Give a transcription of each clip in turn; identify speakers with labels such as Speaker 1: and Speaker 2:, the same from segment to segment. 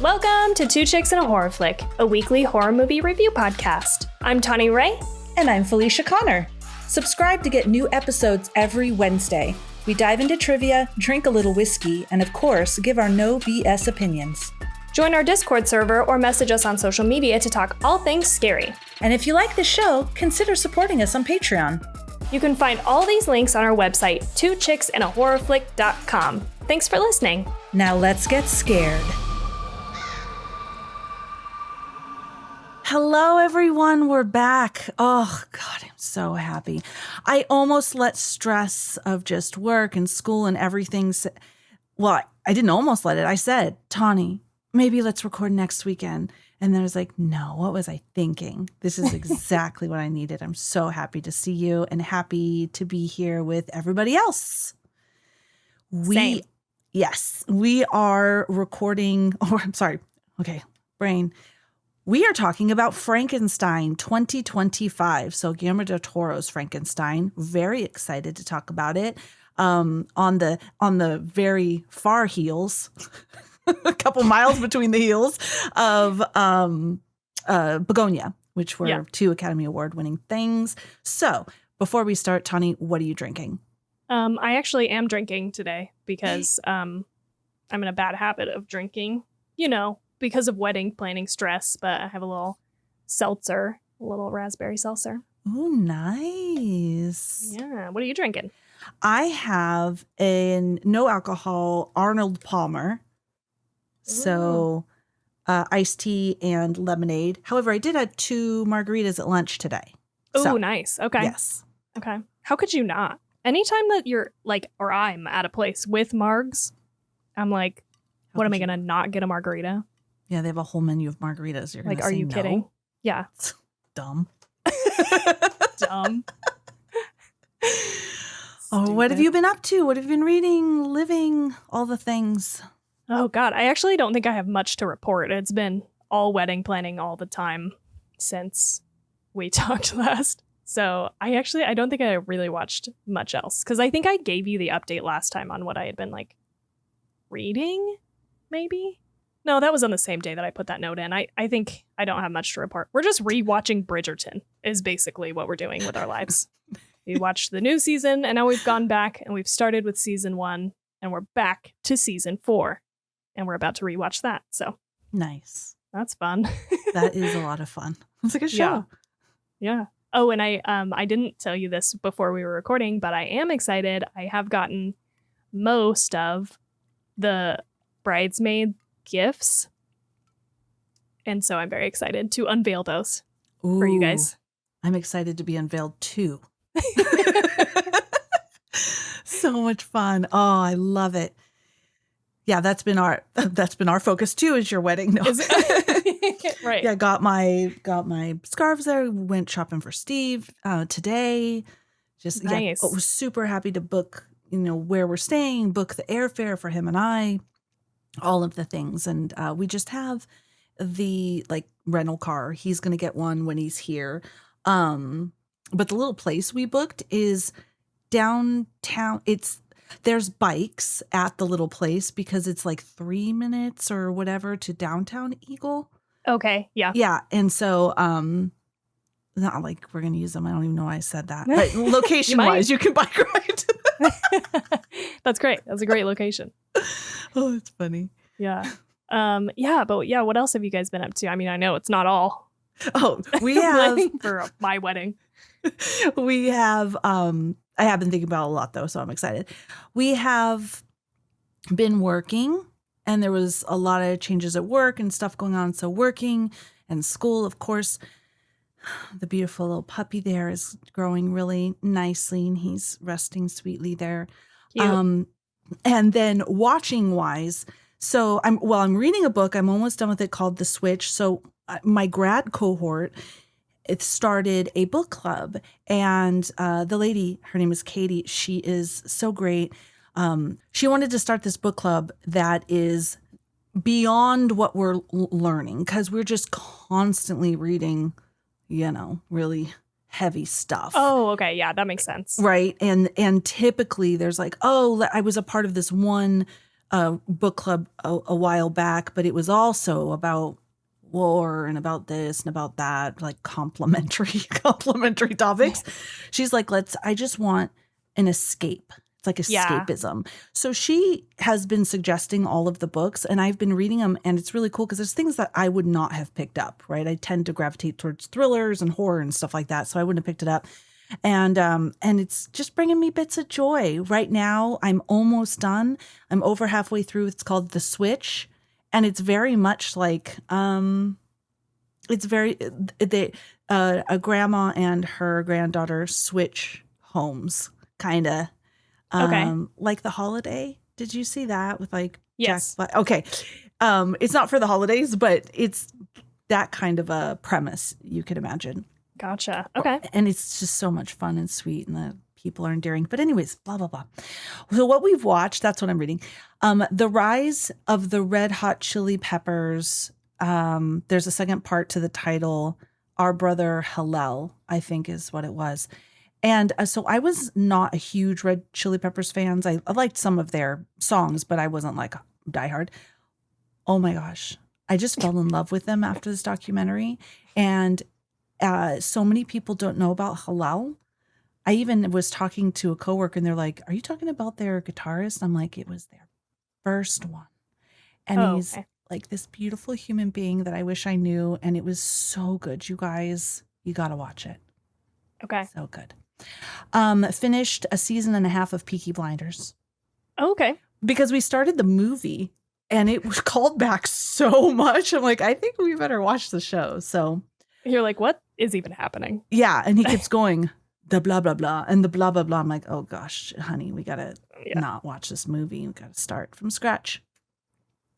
Speaker 1: Welcome to Two Chicks and a Horror Flick, a weekly horror movie review podcast. I'm Tawny Ray.
Speaker 2: And I'm Felicia Connor. Subscribe to get new episodes every Wednesday. We dive into trivia, drink a little whiskey, and of course, give our no BS opinions.
Speaker 1: Join our Discord server or message us on social media to talk all things scary.
Speaker 2: And if you like the show, consider supporting us on Patreon.
Speaker 1: You can find all these links on our website, twochicksandahorrorflick.com. Thanks for listening.
Speaker 2: Now let's get scared. Hello, everyone. We're back. Oh, God, I'm so happy. I almost let stress of just work and school and everything. Well, I didn't almost let it. I said, Tawny, maybe let's record next weekend. And then I was like, no, what was I thinking? This is exactly what I needed. I'm so happy to see you and happy to be here with everybody else.
Speaker 1: Same.
Speaker 2: Yes, we are recording, We are talking about Frankenstein 2025. So Guillermo del Toro's Frankenstein. Very excited to talk about it. On the very far heels, a couple miles between the heels of Begonia, which were two Academy Award winning things. So before we start, Tawny, what are you drinking?
Speaker 1: I actually am drinking today because I'm in a bad habit of drinking, because of wedding planning stress, but I have a little seltzer, a little raspberry seltzer.
Speaker 2: Oh, nice.
Speaker 1: Yeah. What are you drinking?
Speaker 2: I have a no alcohol Arnold Palmer. So iced tea and lemonade. However, I did have 2 margaritas at lunch today.
Speaker 1: Oh, nice. Okay.
Speaker 2: Yes.
Speaker 1: Okay. How could you not? Anytime that you're or I'm at a place with margs, I'm like, what am I going to not get a margarita?
Speaker 2: Yeah, they have a whole menu of margaritas. You're gonna
Speaker 1: are you kidding? Yeah.
Speaker 2: Dumb.
Speaker 1: Dumb.
Speaker 2: Oh, what have you been up to? What have you been reading, living, all the things?
Speaker 1: Oh, God. I actually don't think I have much to report. It's been all wedding planning all the time since we talked last. So I don't think I really watched much else because I think I gave you the update last time on what I had been reading, maybe? No, that was on the same day that I put that note in. I think I don't have much to report. We're just rewatching Bridgerton is basically what we're doing with our lives. We watched the new season and now we've gone back and we've started with season 1 and we're back to season 4 and we're about to rewatch that. So
Speaker 2: nice.
Speaker 1: That's fun.
Speaker 2: That is a lot of fun. It's like a show.
Speaker 1: Yeah. Oh, and I didn't tell you this before we were recording, but I am excited. I have gotten most of the bridesmaid gifts. And so I'm very excited to unveil those for you guys.
Speaker 2: I'm excited to be unveiled too. So much fun. Oh, I love it. Yeah, that's been our focus too, is your wedding. No.
Speaker 1: Is it? Right.
Speaker 2: Yeah, got my scarves there. Went shopping for Steve today. Just
Speaker 1: nice.
Speaker 2: Was super happy to book, where we're staying, book the airfare for him and I, all of the things. And we just have the rental car. He's going to get one when he's here. But the little place we booked is downtown. There's bikes at the little place because it's 3 minutes or whatever to downtown Eagle.
Speaker 1: Okay. Yeah.
Speaker 2: Yeah. And so, not we're going to use them. I don't even know why I said that. But location wise, you can bike ride.
Speaker 1: That's great. That's a great location.
Speaker 2: Oh, it's funny.
Speaker 1: Yeah. What else have you guys been up to? I mean, I know it's not all.
Speaker 2: Oh, we have
Speaker 1: for my wedding.
Speaker 2: We have, I have been thinking about it a lot though, so I'm excited. We have been working and there was a lot of changes at work and stuff going on. So working and school, of course, the beautiful little puppy there is growing really nicely and he's resting sweetly there.
Speaker 1: Cute.
Speaker 2: And then watching wise, so I'm reading a book. I'm almost done with it called The Switch. So my grad cohort, it started a book club and the lady, her name is Katie. She is so great. She wanted to start this book club that is beyond what we're learning because we're just constantly reading, really heavy stuff.
Speaker 1: Oh, okay. Yeah, that makes sense.
Speaker 2: Right. And typically there's I was a part of this one book club a while back, but it was also about war and about this and about that, like complementary topics. She's like, I just want an escape. It's like
Speaker 1: Yeah.
Speaker 2: escapism. So she has been suggesting all of the books, and I've been reading them, and it's really cool because there's things that I would not have picked up, right? I tend to gravitate towards thrillers and horror and stuff like that, so I wouldn't have picked it up. And it's just bringing me bits of joy. Right now, I'm almost done. I'm over halfway through. It's called The Switch, and it's very much like it's very a grandma and her granddaughter switch homes, kind of.
Speaker 1: Okay.
Speaker 2: Like The Holiday. Did you see that with like
Speaker 1: Yes.
Speaker 2: Jack Black? Okay. It's not for the holidays, but it's that kind of a premise you could imagine.
Speaker 1: Gotcha. Okay.
Speaker 2: And it's just so much fun and sweet, and the people are endearing. But anyways, blah, blah, blah. So what we've watched, that's what I'm reading. The Rise of the Red Hot Chili Peppers. There's a second part to the title. Our Brother Hillel, I think is what it was. And so I was not a huge Red Chili Peppers fans. I liked some of their songs, but I wasn't like diehard. Oh my gosh. I just fell in love with them after this documentary. And so many people don't know about Hillel. I even was talking to a coworker and they're like, are you talking about their guitarist? I'm like, it was their first one. And he's like this beautiful human being that I wish I knew. And it was so good. You guys, you got to watch it.
Speaker 1: Okay.
Speaker 2: So good. Finished a season and a half of Peaky Blinders.
Speaker 1: Okay.
Speaker 2: Because we started the movie and it was called back so much. I'm like, I think we better watch the show. So
Speaker 1: you're like, what is even happening?
Speaker 2: Yeah. And he keeps going, the blah, blah, blah, and the blah, blah, blah. I'm like, oh gosh, honey, we got to not watch this movie. We got to start from scratch.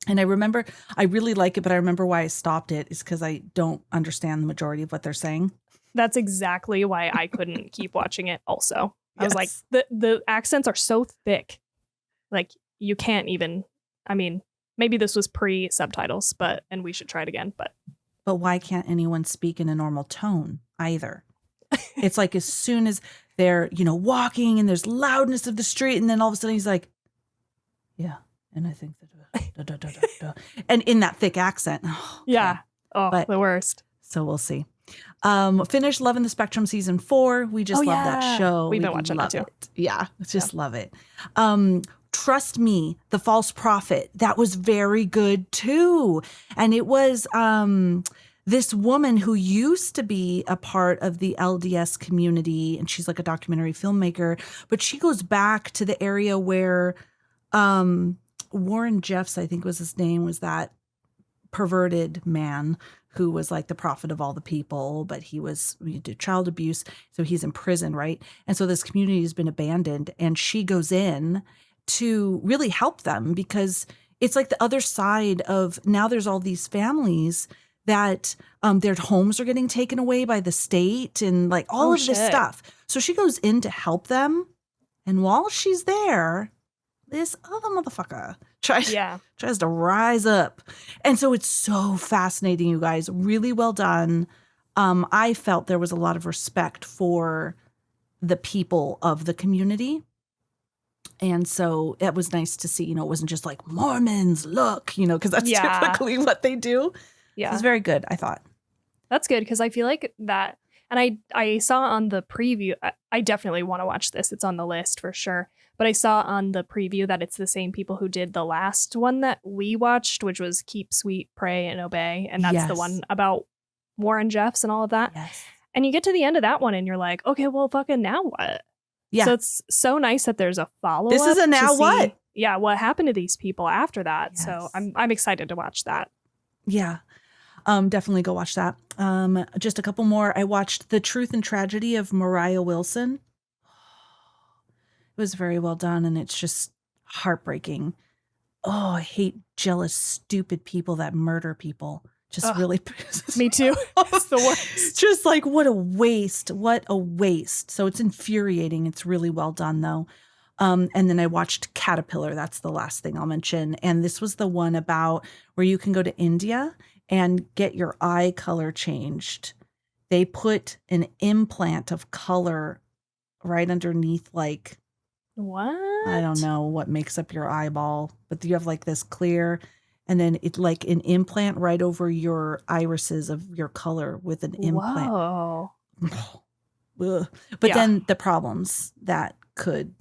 Speaker 2: And I remember, I really like it, but I remember why I stopped it is because I don't understand the majority of what they're saying.
Speaker 1: That's exactly why I couldn't keep watching it also. I was like, the accents are so thick. Like, you can't even, I mean, maybe this was pre-subtitles, and we should try it again, but
Speaker 2: why can't anyone speak in a normal tone either? It's like as soon as they're, walking and there's loudness of the street, and then all of a sudden he's like, yeah, and I think that, and in that thick accent. Oh,
Speaker 1: yeah. Oh, but, the worst.
Speaker 2: So we'll see. Finished Love in the Spectrum season 4. We just love that show.
Speaker 1: We've been watching that too.
Speaker 2: Yeah, just love it. Trust Me, The False Prophet. That was very good too. And it was this woman who used to be a part of the LDS community, and she's like a documentary filmmaker, but she goes back to the area where Warren Jeffs, I think was his name, was that perverted man who was like the prophet of all the people, but he did child abuse. So he's in prison, right? And so this community has been abandoned, and she goes in to really help them because it's like the other side of now there's all these families that their homes are getting taken away by the state and like all of this stuff. So she goes in to help them. And while she's there, this other motherfucker tries to rise up. And so it's so fascinating, you guys. Really well done. I felt there was a lot of respect for the people of the community. And so it was nice to see, it wasn't just like Mormons, look, because that's typically what they do. Yeah. It was very good, I thought.
Speaker 1: That's good because I feel like that. And I saw on the preview, I definitely want to watch this. It's on the list for sure. But I saw on the preview that it's the same people who did the last one that we watched, which was Keep Sweet, Pray, and Obey. And that's the one about Warren Jeffs and all of that.
Speaker 2: Yes.
Speaker 1: And you get to the end of that one and you're like, okay, well, fucking now what?
Speaker 2: Yeah.
Speaker 1: So it's so nice that there's a follow-up.
Speaker 2: This is a now what?
Speaker 1: Yeah, what happened to these people after that.
Speaker 2: Yes.
Speaker 1: So I'm excited to watch that.
Speaker 2: Yeah. Definitely go watch that. Just a couple more. I watched The Truth and Tragedy of Mariah Wilson. It was very well done, and it's just heartbreaking. Oh, I hate jealous, stupid people that murder people. Just really.
Speaker 1: Me too. It's the worst.
Speaker 2: Just like, what a waste. What a waste. So it's infuriating. It's really well done, though. And then I watched Caterpillar. That's the last thing I'll mention. And this was the one about where you can go to India and get your eye color changed. They put an implant of color right underneath like
Speaker 1: What?
Speaker 2: I don't know what makes up your eyeball, but you have like this clear, and then it's like an implant right over your irises of your color with an implant.
Speaker 1: Whoa.
Speaker 2: Ugh. But
Speaker 1: Yeah.
Speaker 2: then the problems that could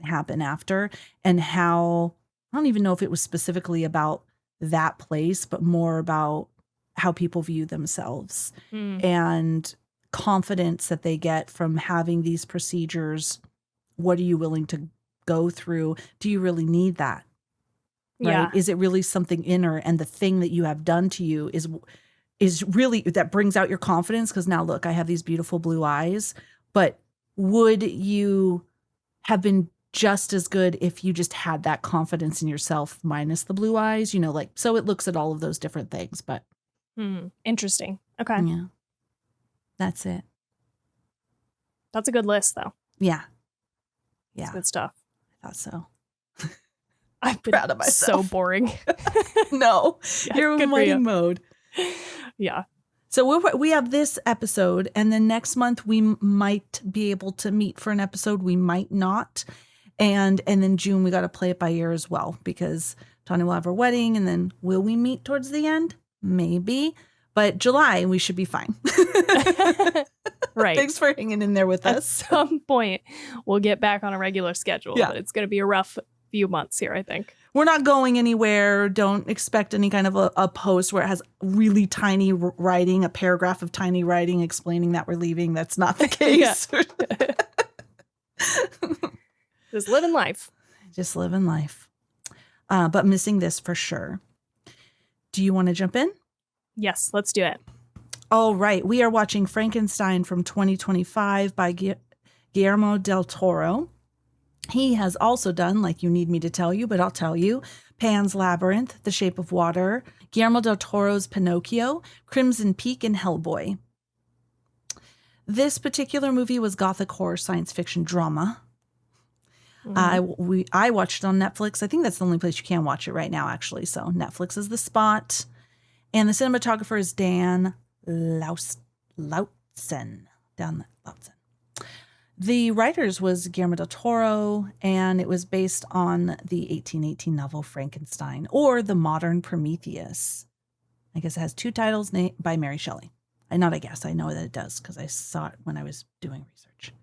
Speaker 2: happen after, and how, I don't even know if it was specifically about that place, but more about how people view themselves
Speaker 1: Mm.
Speaker 2: and confidence that they get from having these procedures. What are you willing to go through? Do you really need that? Right?
Speaker 1: Yeah.
Speaker 2: Is it really something inner, and the thing that you have done to you is really that brings out your confidence? Because now look, I have these beautiful blue eyes, but would you have been just as good if you just had that confidence in yourself minus the blue eyes? Like, so it looks at all of those different things, but
Speaker 1: Interesting. Okay.
Speaker 2: yeah, that's it.
Speaker 1: That's a good list, though.
Speaker 2: Yeah.
Speaker 1: It's
Speaker 2: Yeah.
Speaker 1: good stuff.
Speaker 2: I thought so.
Speaker 1: I've been
Speaker 2: Proud of myself.
Speaker 1: so boring.
Speaker 2: No,
Speaker 1: Yeah,
Speaker 2: you're
Speaker 1: good
Speaker 2: in
Speaker 1: for you.
Speaker 2: wedding mode.
Speaker 1: Yeah.
Speaker 2: So we have this episode, and then next month we might be able to meet for an episode. We might not. And then June, we got to play it by ear as well, because Tawny will have her wedding, and then will we meet towards the end? Maybe. But July, we should be fine.
Speaker 1: Right.
Speaker 2: Thanks for hanging in there with
Speaker 1: At
Speaker 2: us.
Speaker 1: some point, we'll get back on a regular schedule,
Speaker 2: Yeah.
Speaker 1: but it's going to be a rough few months here, I think.
Speaker 2: We're not going anywhere. Don't expect any kind of a post where it has really tiny writing, a paragraph of tiny writing explaining that we're leaving. That's not the case.
Speaker 1: Just living life.
Speaker 2: Just living life. But missing this for sure. Do you want to jump in?
Speaker 1: Yes, let's do it.
Speaker 2: All right. We are watching Frankenstein from 2025 by Guillermo del Toro. He has also done, like you need me to tell you, but I'll tell you, Pan's Labyrinth, The Shape of Water, Guillermo del Toro's Pinocchio, Crimson Peak, and Hellboy. This particular movie was gothic horror science fiction drama. I watched it on Netflix. I think that's the only place you can watch it right now, actually. So Netflix is the spot. And the cinematographer is Dan Lautzen. The writers was Guillermo del Toro, and it was based on the 1818 novel Frankenstein, or The Modern Prometheus. I guess it has two titles by Mary Shelley. I know that it does, because I saw it when I was doing research.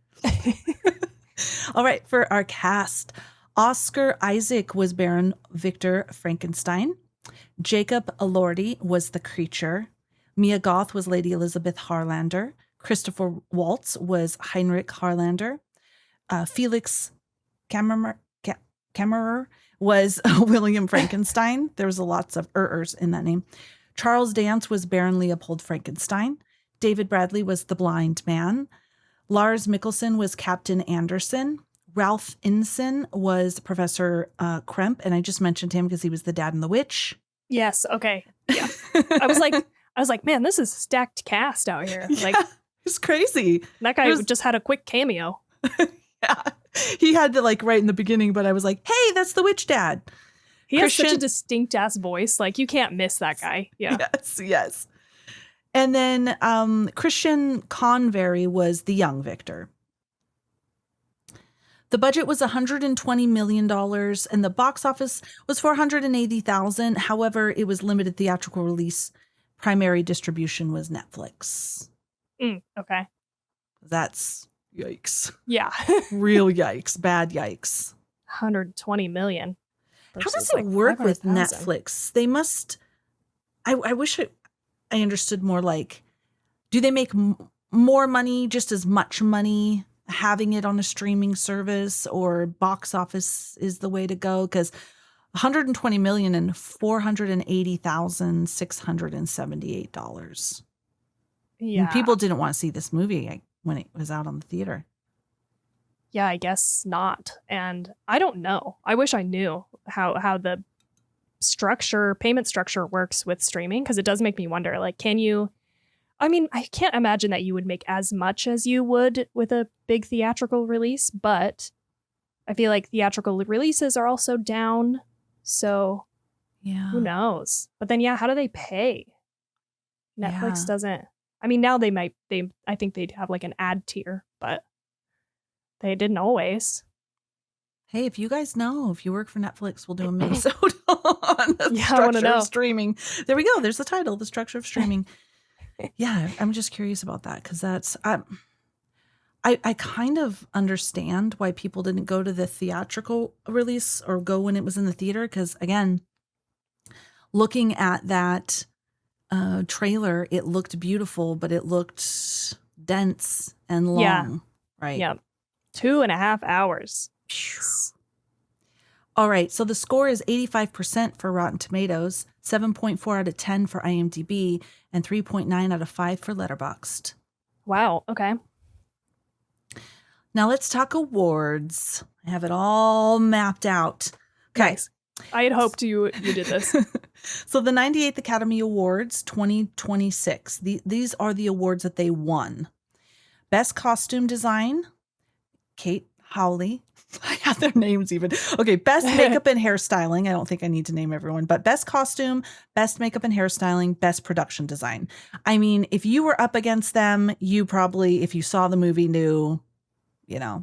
Speaker 2: All right, for our cast, Oscar Isaac was Baron Victor Frankenstein. Jacob Elordi was the creature. Mia Goth was Lady Elizabeth Harlander. Christopher Waltz was Heinrich Harlander. Felix Kammerer was William Frankenstein. There was lots of ers in that name. Charles Dance was Baron Leopold Frankenstein. David Bradley was the blind man. Lars Mikkelsen was Captain Anderson. Ralph Inson was Professor Kremp, and I just mentioned him because he was the dad in The Witch.
Speaker 1: Yes. Okay. Yeah. I was like, man, this is a stacked cast out here. Like,
Speaker 2: it's crazy.
Speaker 1: That guy just had a quick cameo.
Speaker 2: Yeah. He had to right in the beginning, but I was like, hey, that's the witch dad.
Speaker 1: He has such a distinct ass voice. Like, you can't miss that guy. Yeah.
Speaker 2: Yes. And then Christian Convery was the young Victor. The budget was $120 million, and the box office was $480,000. However, it was limited theatrical release. Primary distribution was Netflix.
Speaker 1: Okay.
Speaker 2: That's yikes.
Speaker 1: Yeah.
Speaker 2: Real yikes. Bad yikes.
Speaker 1: 120 million.
Speaker 2: How does it work with Netflix? They must. I wish I understood more. Do they make more money, just as much money having it on a streaming service, or box office is the way to go? Because 120 million and $480,678.
Speaker 1: Yeah.
Speaker 2: And people didn't want to see this movie when it was out on the theater.
Speaker 1: Yeah, I guess not. And I don't know. I wish I knew how the payment structure works with streaming, because it does make me wonder, can you, I can't imagine that you would make as much as you would with a big theatrical release, but I feel like theatrical releases are also down. So
Speaker 2: yeah,
Speaker 1: who knows? But then, how do they pay? Netflix doesn't. Now I think they'd have an ad tier, but they didn't always.
Speaker 2: Hey, if you guys know, if you work for Netflix, we'll do a mini-sode on the
Speaker 1: Yeah, I wanna
Speaker 2: structure
Speaker 1: know.
Speaker 2: of streaming. There we go. There's the title, The Structure of Streaming. Yeah, I'm just curious about that because that's I kind of understand why people didn't go to the theatrical release or go when it was in the theater because, again, looking at that trailer, it looked beautiful, but it looked dense and long,
Speaker 1: Yeah.
Speaker 2: right?
Speaker 1: Yeah. 2.5 hours.
Speaker 2: All right, so the score is 85% for Rotten Tomatoes, 7.4 out of 10 for IMDb, and 3.9 out of 5 for Letterboxd.
Speaker 1: Wow. Okay.
Speaker 2: Now let's talk awards. I have it all mapped out. Okay.
Speaker 1: Nice. I had hoped you did this.
Speaker 2: So the 98th Academy Awards 2026. These are the awards that they won. Best Costume Design, Kate Howley. I have their names even. Okay, Best Makeup and Hairstyling. I don't think I need to name everyone, but Best Costume, Best Makeup and Hairstyling, Best Production Design. I mean, if you were up against them, you probably, if you saw the movie, knew,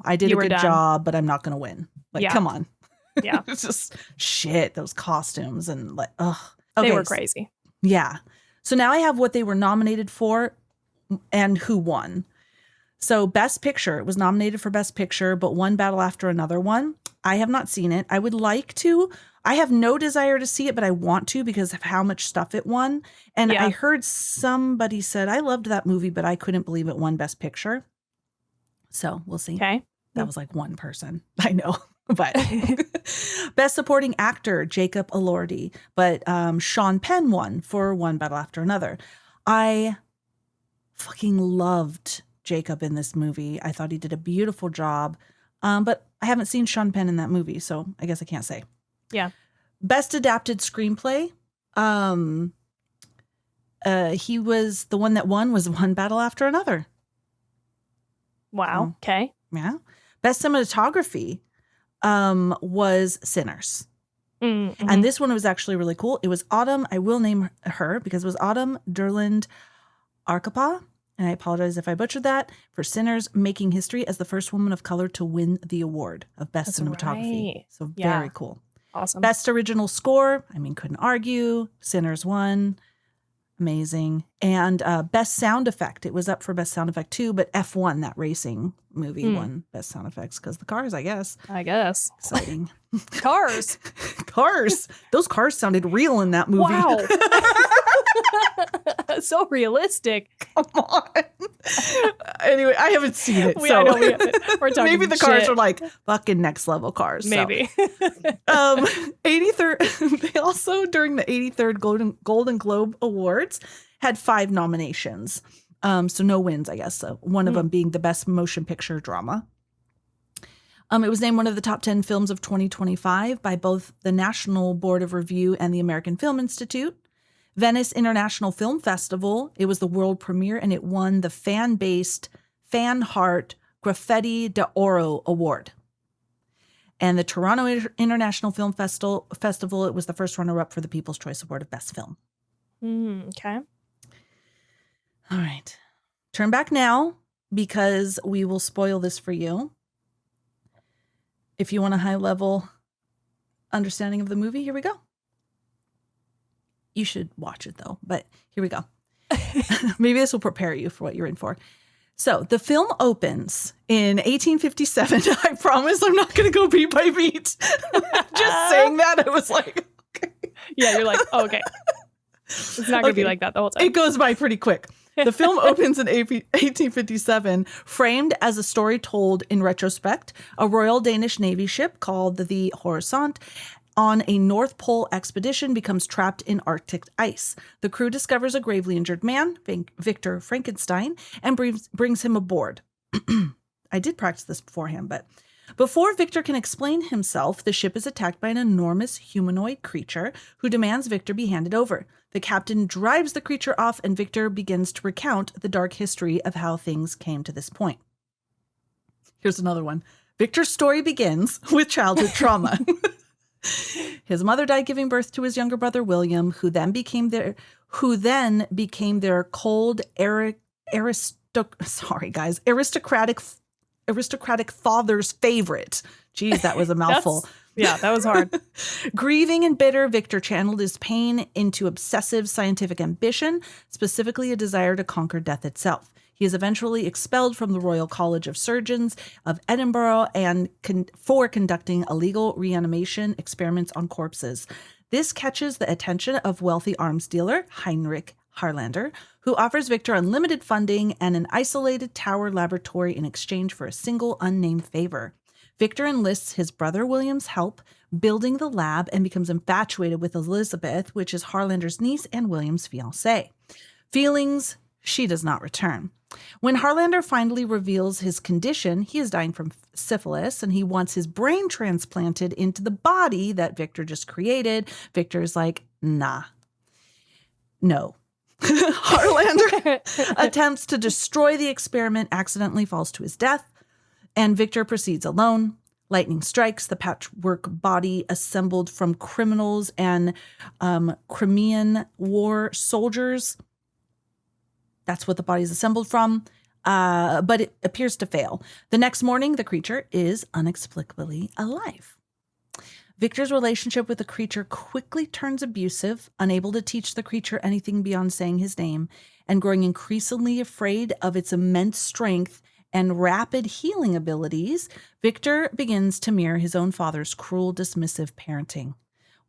Speaker 2: I did a good job, but I'm not going to win. Like, come on.
Speaker 1: Yeah.
Speaker 2: It's just shit, those costumes and like, ugh. Okay,
Speaker 1: they were crazy.
Speaker 2: Yeah. So now I have what they were nominated for and who won. So Best Picture, it was nominated for Best Picture, but one battle after another one. I have not seen it. I would like to. I have no desire to see it, but I want to because of how much stuff it won. And I heard somebody said, I loved that movie, but I couldn't believe it won Best Picture. So we'll see.
Speaker 1: Okay.
Speaker 2: That was like one person. I know. But Best Supporting Actor, Jacob Elordi. But Sean Penn won for One Battle After Another. I fucking loved Jacob in this movie. I thought he did a beautiful job. But I haven't seen Sean Penn in that movie, so I guess I can't say.
Speaker 1: Yeah.
Speaker 2: Best Adapted Screenplay. He was the one that won was One Battle After Another.
Speaker 1: Wow. Okay.
Speaker 2: Yeah. Best Cinematography was Sinners.
Speaker 1: Mm-hmm.
Speaker 2: And this one was actually really cool. It was Autumn. I will name her because it was Autumn Durland Arcapa. And I apologize if I butchered that, for Sinners, making history as the first woman of color to win the award of Best Cinematography. Right. So very cool.
Speaker 1: Awesome.
Speaker 2: Best Original Score. I mean, couldn't argue. Sinners won. Amazing. And Best Sound Effect. It was up for Best Sound Effect too, but F1, that racing movie, won Best Sound Effects because the cars, I guess. Exciting.
Speaker 1: Cars.
Speaker 2: Cars. Those cars sounded real in that movie.
Speaker 1: Wow. So realistic.
Speaker 2: Come on. Anyway, I haven't seen it.
Speaker 1: I know we haven't. We're talking
Speaker 2: maybe the cars are like fucking next level cars.
Speaker 1: Maybe.
Speaker 2: So. 83rd. They also, during the 83rd Golden Globe Awards, had 5 nominations. So no wins, I guess. So one of them being the Best Motion Picture Drama. It was named one of the top 10 films of 2025 by both the National Board of Review and the American Film Institute. Venice International Film Festival, it was the world premiere, and it won the fan-based Fan Heart Graffiti d'Oro Award. And the Toronto International Film Festival, it was the first runner-up for the People's Choice Award of Best Film.
Speaker 1: Okay.
Speaker 2: All right. Turn back now because we will spoil this for you. If you want a high-level understanding of the movie, here we go. You should watch it, though. But here we go. Maybe this will prepare you for what you're in for. So the film opens in 1857. I promise I'm not going to go beat by beat. Just saying that, I was like, okay.
Speaker 1: Yeah, you're like, oh, okay. It's not going to be like that the whole time.
Speaker 2: It goes by pretty quick. The film opens in 1857, framed as a story told in retrospect. A Royal Danish Navy ship called the Horisont on a North Pole expedition becomes trapped in Arctic ice. The crew discovers a gravely injured man, Victor Frankenstein, and brings him aboard. I did practice this beforehand, but before Victor can explain himself, the ship is attacked by an enormous humanoid creature who demands Victor be handed over. The captain drives the creature off, and Victor begins to recount the dark history of how things came to this point. Here's another one. Victor's story begins with childhood trauma. His mother died giving birth to his younger brother William, who then became their cold aristocratic aristocratic father's favorite. Geez, that was a mouthful.
Speaker 1: Yeah, that was hard.
Speaker 2: Grieving and bitter, Victor channeled his pain into obsessive scientific ambition, specifically a desire to conquer death itself. He is eventually expelled from the Royal College of Surgeons of Edinburgh and for conducting illegal reanimation experiments on corpses. This catches the attention of wealthy arms dealer Heinrich Harlander, who offers Victor unlimited funding and an isolated tower laboratory in exchange for a single unnamed favor. Victor enlists his brother William's help building the lab and becomes infatuated with Elizabeth, which is Harlander's niece and William's fiancée. Feelings she does not return. When Harlander finally reveals his condition, he is dying from syphilis and he wants his brain transplanted into the body that Victor just created. Victor is like, nah, no. Harlander attempts to destroy the experiment, accidentally falls to his death, and Victor proceeds alone. Lightning strikes the patchwork body assembled from criminals and Crimean War soldiers. That's what the body is assembled from, but it appears to fail. The next morning, the creature is inexplicably alive. Victor's relationship with the creature quickly turns abusive, unable to teach the creature anything beyond saying his name, and growing increasingly afraid of its immense strength and rapid healing abilities, Victor begins to mirror his own father's cruel, dismissive parenting.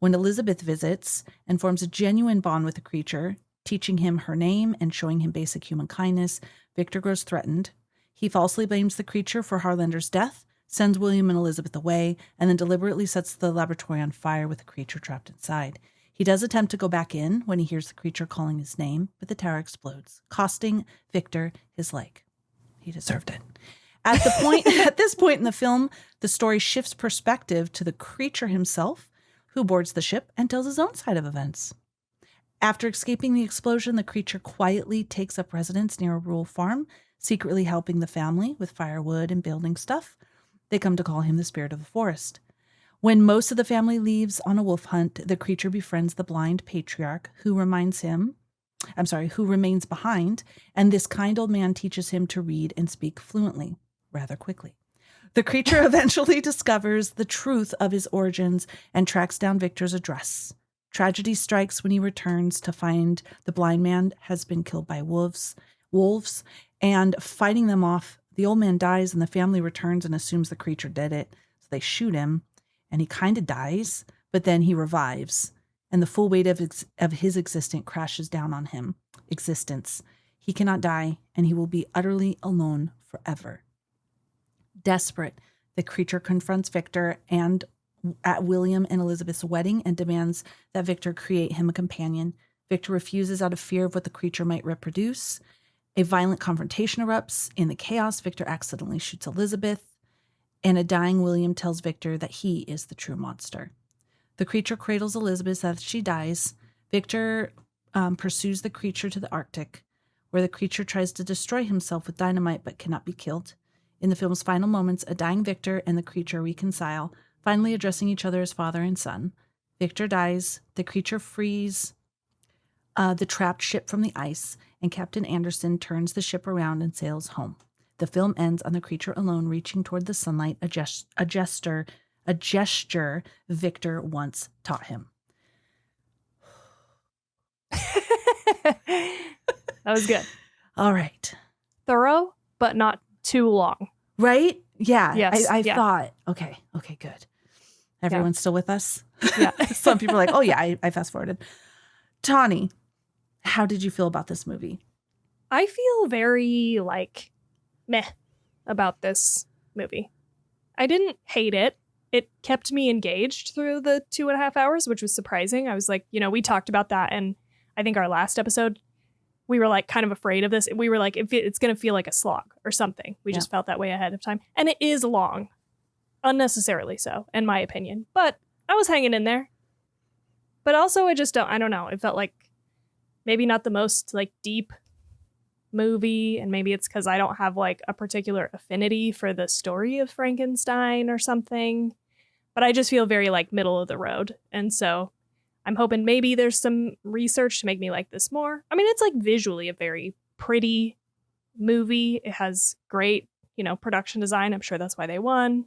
Speaker 2: When Elizabeth visits and forms a genuine bond with the creature, teaching him her name and showing him basic human kindness, Victor grows threatened. He falsely blames the creature for Harlander's death, sends William and Elizabeth away, and then deliberately sets the laboratory on fire with the creature trapped inside. He does attempt to go back in when he hears the creature calling his name, but the tower explodes, costing Victor his leg. He deserved it. At this point in the film, the story shifts perspective to the creature himself, who boards the ship and tells his own side of events. After escaping the explosion, the creature quietly takes up residence near a rural farm, secretly helping the family with firewood and building stuff. They come to call him the spirit of the forest. When most of the family leaves on a wolf hunt, the creature befriends the blind patriarch who remains behind, and this kind old man teaches him to read and speak fluently, rather quickly. The creature eventually discovers the truth of his origins and tracks down Victor's address. Tragedy strikes when he returns to find the blind man has been killed by wolves, and fighting them off, the old man dies and the family returns and assumes the creature did it. So they shoot him and he kind of dies, but then he revives and the full weight of his existence crashes down on him. He cannot die and he will be utterly alone forever. Desperate, the creature confronts Victor and at William and Elizabeth's wedding and demands that Victor create him a companion. Victor refuses out of fear of what the creature might reproduce. A violent confrontation erupts. In the chaos, Victor accidentally shoots Elizabeth, and a dying William tells Victor that he is the true monster. The creature cradles Elizabeth as she dies. Victor pursues the creature to the Arctic, where the creature tries to destroy himself with dynamite but cannot be killed. In the film's final moments, a dying Victor and the creature reconcile, finally addressing each other as father and son. Victor dies. The creature frees the trapped ship from the ice, and Captain Anderson turns the ship around and sails home. The film ends on the creature alone reaching toward the sunlight, a gesture Victor once taught him.
Speaker 1: That was good.
Speaker 2: All right.
Speaker 1: Thorough, but not too long.
Speaker 2: Right? Yeah.
Speaker 1: Yes.
Speaker 2: I thought, okay, good. Everyone's still with us?
Speaker 1: Yeah.
Speaker 2: Some people are like, oh yeah, I fast forwarded. Tawny, how did you feel about this movie?
Speaker 1: I feel very meh about this movie. I didn't hate it. It kept me engaged through the 2.5 hours, which was surprising. I was like, we talked about that. And I think our last episode, we were kind of afraid of this. We were like, if it's going to feel like a slog or something. We just felt that way ahead of time. And it is long, unnecessarily so, in my opinion. But I was hanging in there. But also, I don't know. It felt like maybe not the most deep movie. And maybe it's because I don't have a particular affinity for the story of Frankenstein or something. But I just feel very middle of the road. And so I'm hoping maybe there's some research to make me like this more. I mean, it's visually a very pretty movie. It has great production design. I'm sure that's why they won.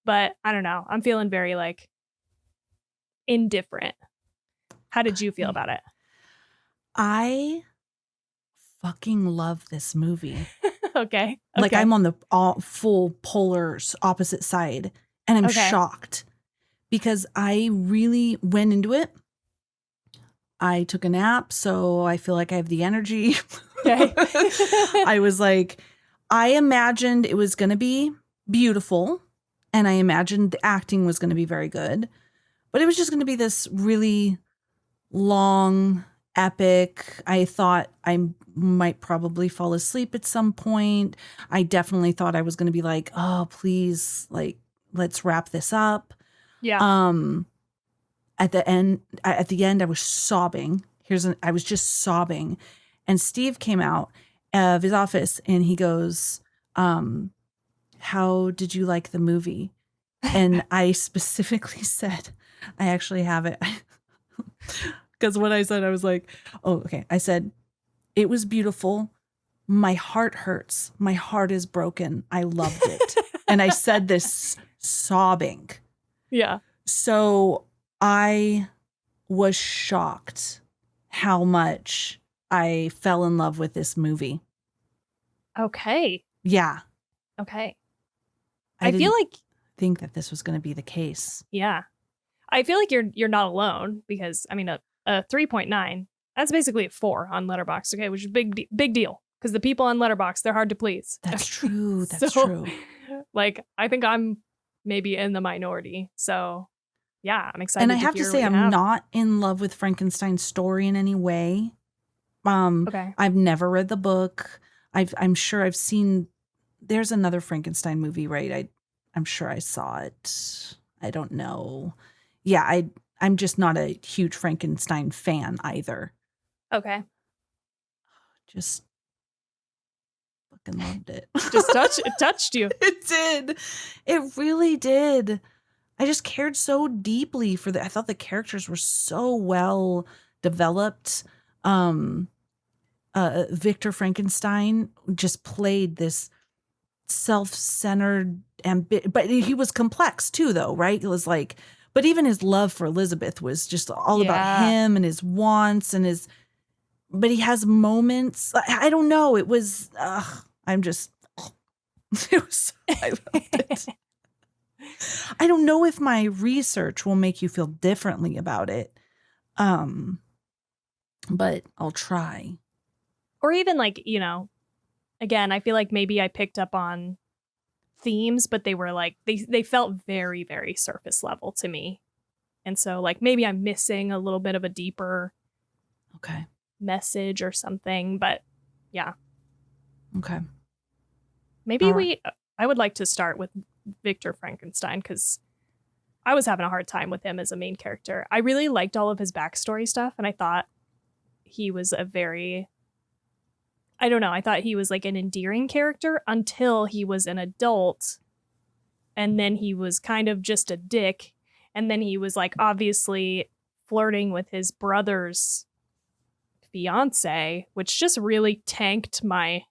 Speaker 1: But I don't know. I'm feeling very like indifferent. How did you feel about it?
Speaker 2: I fucking love this movie.
Speaker 1: Okay.
Speaker 2: Like I'm on the full polar opposite side, and I'm shocked because I really went into it. I took a nap, so I feel like I have the energy.
Speaker 1: Okay.
Speaker 2: I was like, I imagined it was going to be beautiful, and I imagined the acting was going to be very good, but it was just going to be this really long, epic. I thought I might probably fall asleep at some point. I definitely thought I was going to be like, oh, please, like, let's wrap this up.
Speaker 1: Yeah.
Speaker 2: At the end, I was sobbing. I was just sobbing. And Steve came out of his office and he goes, how did you like the movie? And I specifically said, I actually have it. Because when I said, I was like, oh, okay. I said, it was beautiful. My heart hurts. My heart is broken. I loved it. And I said this sobbing.
Speaker 1: Yeah.
Speaker 2: So I was shocked how much I fell in love with this movie.
Speaker 1: Okay.
Speaker 2: Yeah.
Speaker 1: Okay.
Speaker 2: I
Speaker 1: feel like
Speaker 2: think that this was going to be the case.
Speaker 1: Yeah. I feel like you're not alone because I mean a 3.9, that's basically a 4 on Letterboxd, okay, which is big deal because the people on Letterboxd, they're hard to please.
Speaker 2: That's true. That's true.
Speaker 1: Like I think I'm maybe in the minority. So yeah, I'm excited.
Speaker 2: And I have to say, I'm not in love with Frankenstein's story in any way.
Speaker 1: Okay.
Speaker 2: I've never read the book. I'm sure I've seen. There's another Frankenstein movie, right? I'm sure I saw it. I don't know. Yeah, I'm just not a huge Frankenstein fan either.
Speaker 1: Okay.
Speaker 2: Just fucking loved it.
Speaker 1: It touched you.
Speaker 2: It did. It really did. I just cared so deeply for I thought the characters were so well developed. Victor Frankenstein just played this self-centered but he was complex too, though, right? It was like, but even his love for Elizabeth was just all about him and his wants and but he has moments. I don't know. It was, I loved it. I don't know if my research will make you feel differently about it. But I'll try.
Speaker 1: Or even like, again, I feel like maybe I picked up on themes, but they were like, they felt very, very surface level to me. And so like maybe I'm missing a little bit of a deeper message or something, but yeah.
Speaker 2: Okay.
Speaker 1: Maybe I would like to start with Victor Frankenstein because I was having a hard time with him as a main character. I really liked all of his backstory stuff, and I thought he was I thought he was like an endearing character until he was an adult, and then he was kind of just a dick, and then he was like obviously flirting with his brother's fiance, which just really tanked my,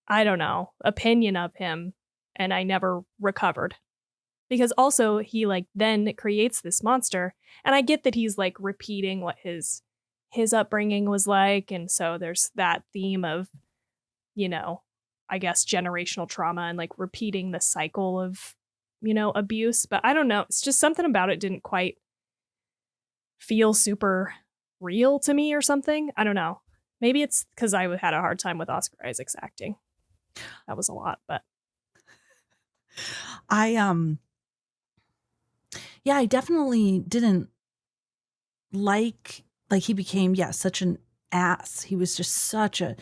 Speaker 1: I don't know, opinion of him, and I never recovered. Because also he like then creates this monster, and I get that he's like repeating what his upbringing was like, and so there's that theme of, I guess generational trauma and like repeating the cycle of, abuse. But I don't know, it's just something about it didn't quite feel super real to me or something. I don't know. Maybe it's because I had a hard time with Oscar Isaac's acting. That was a lot, but
Speaker 2: I definitely didn't like he became such an ass. He was just such a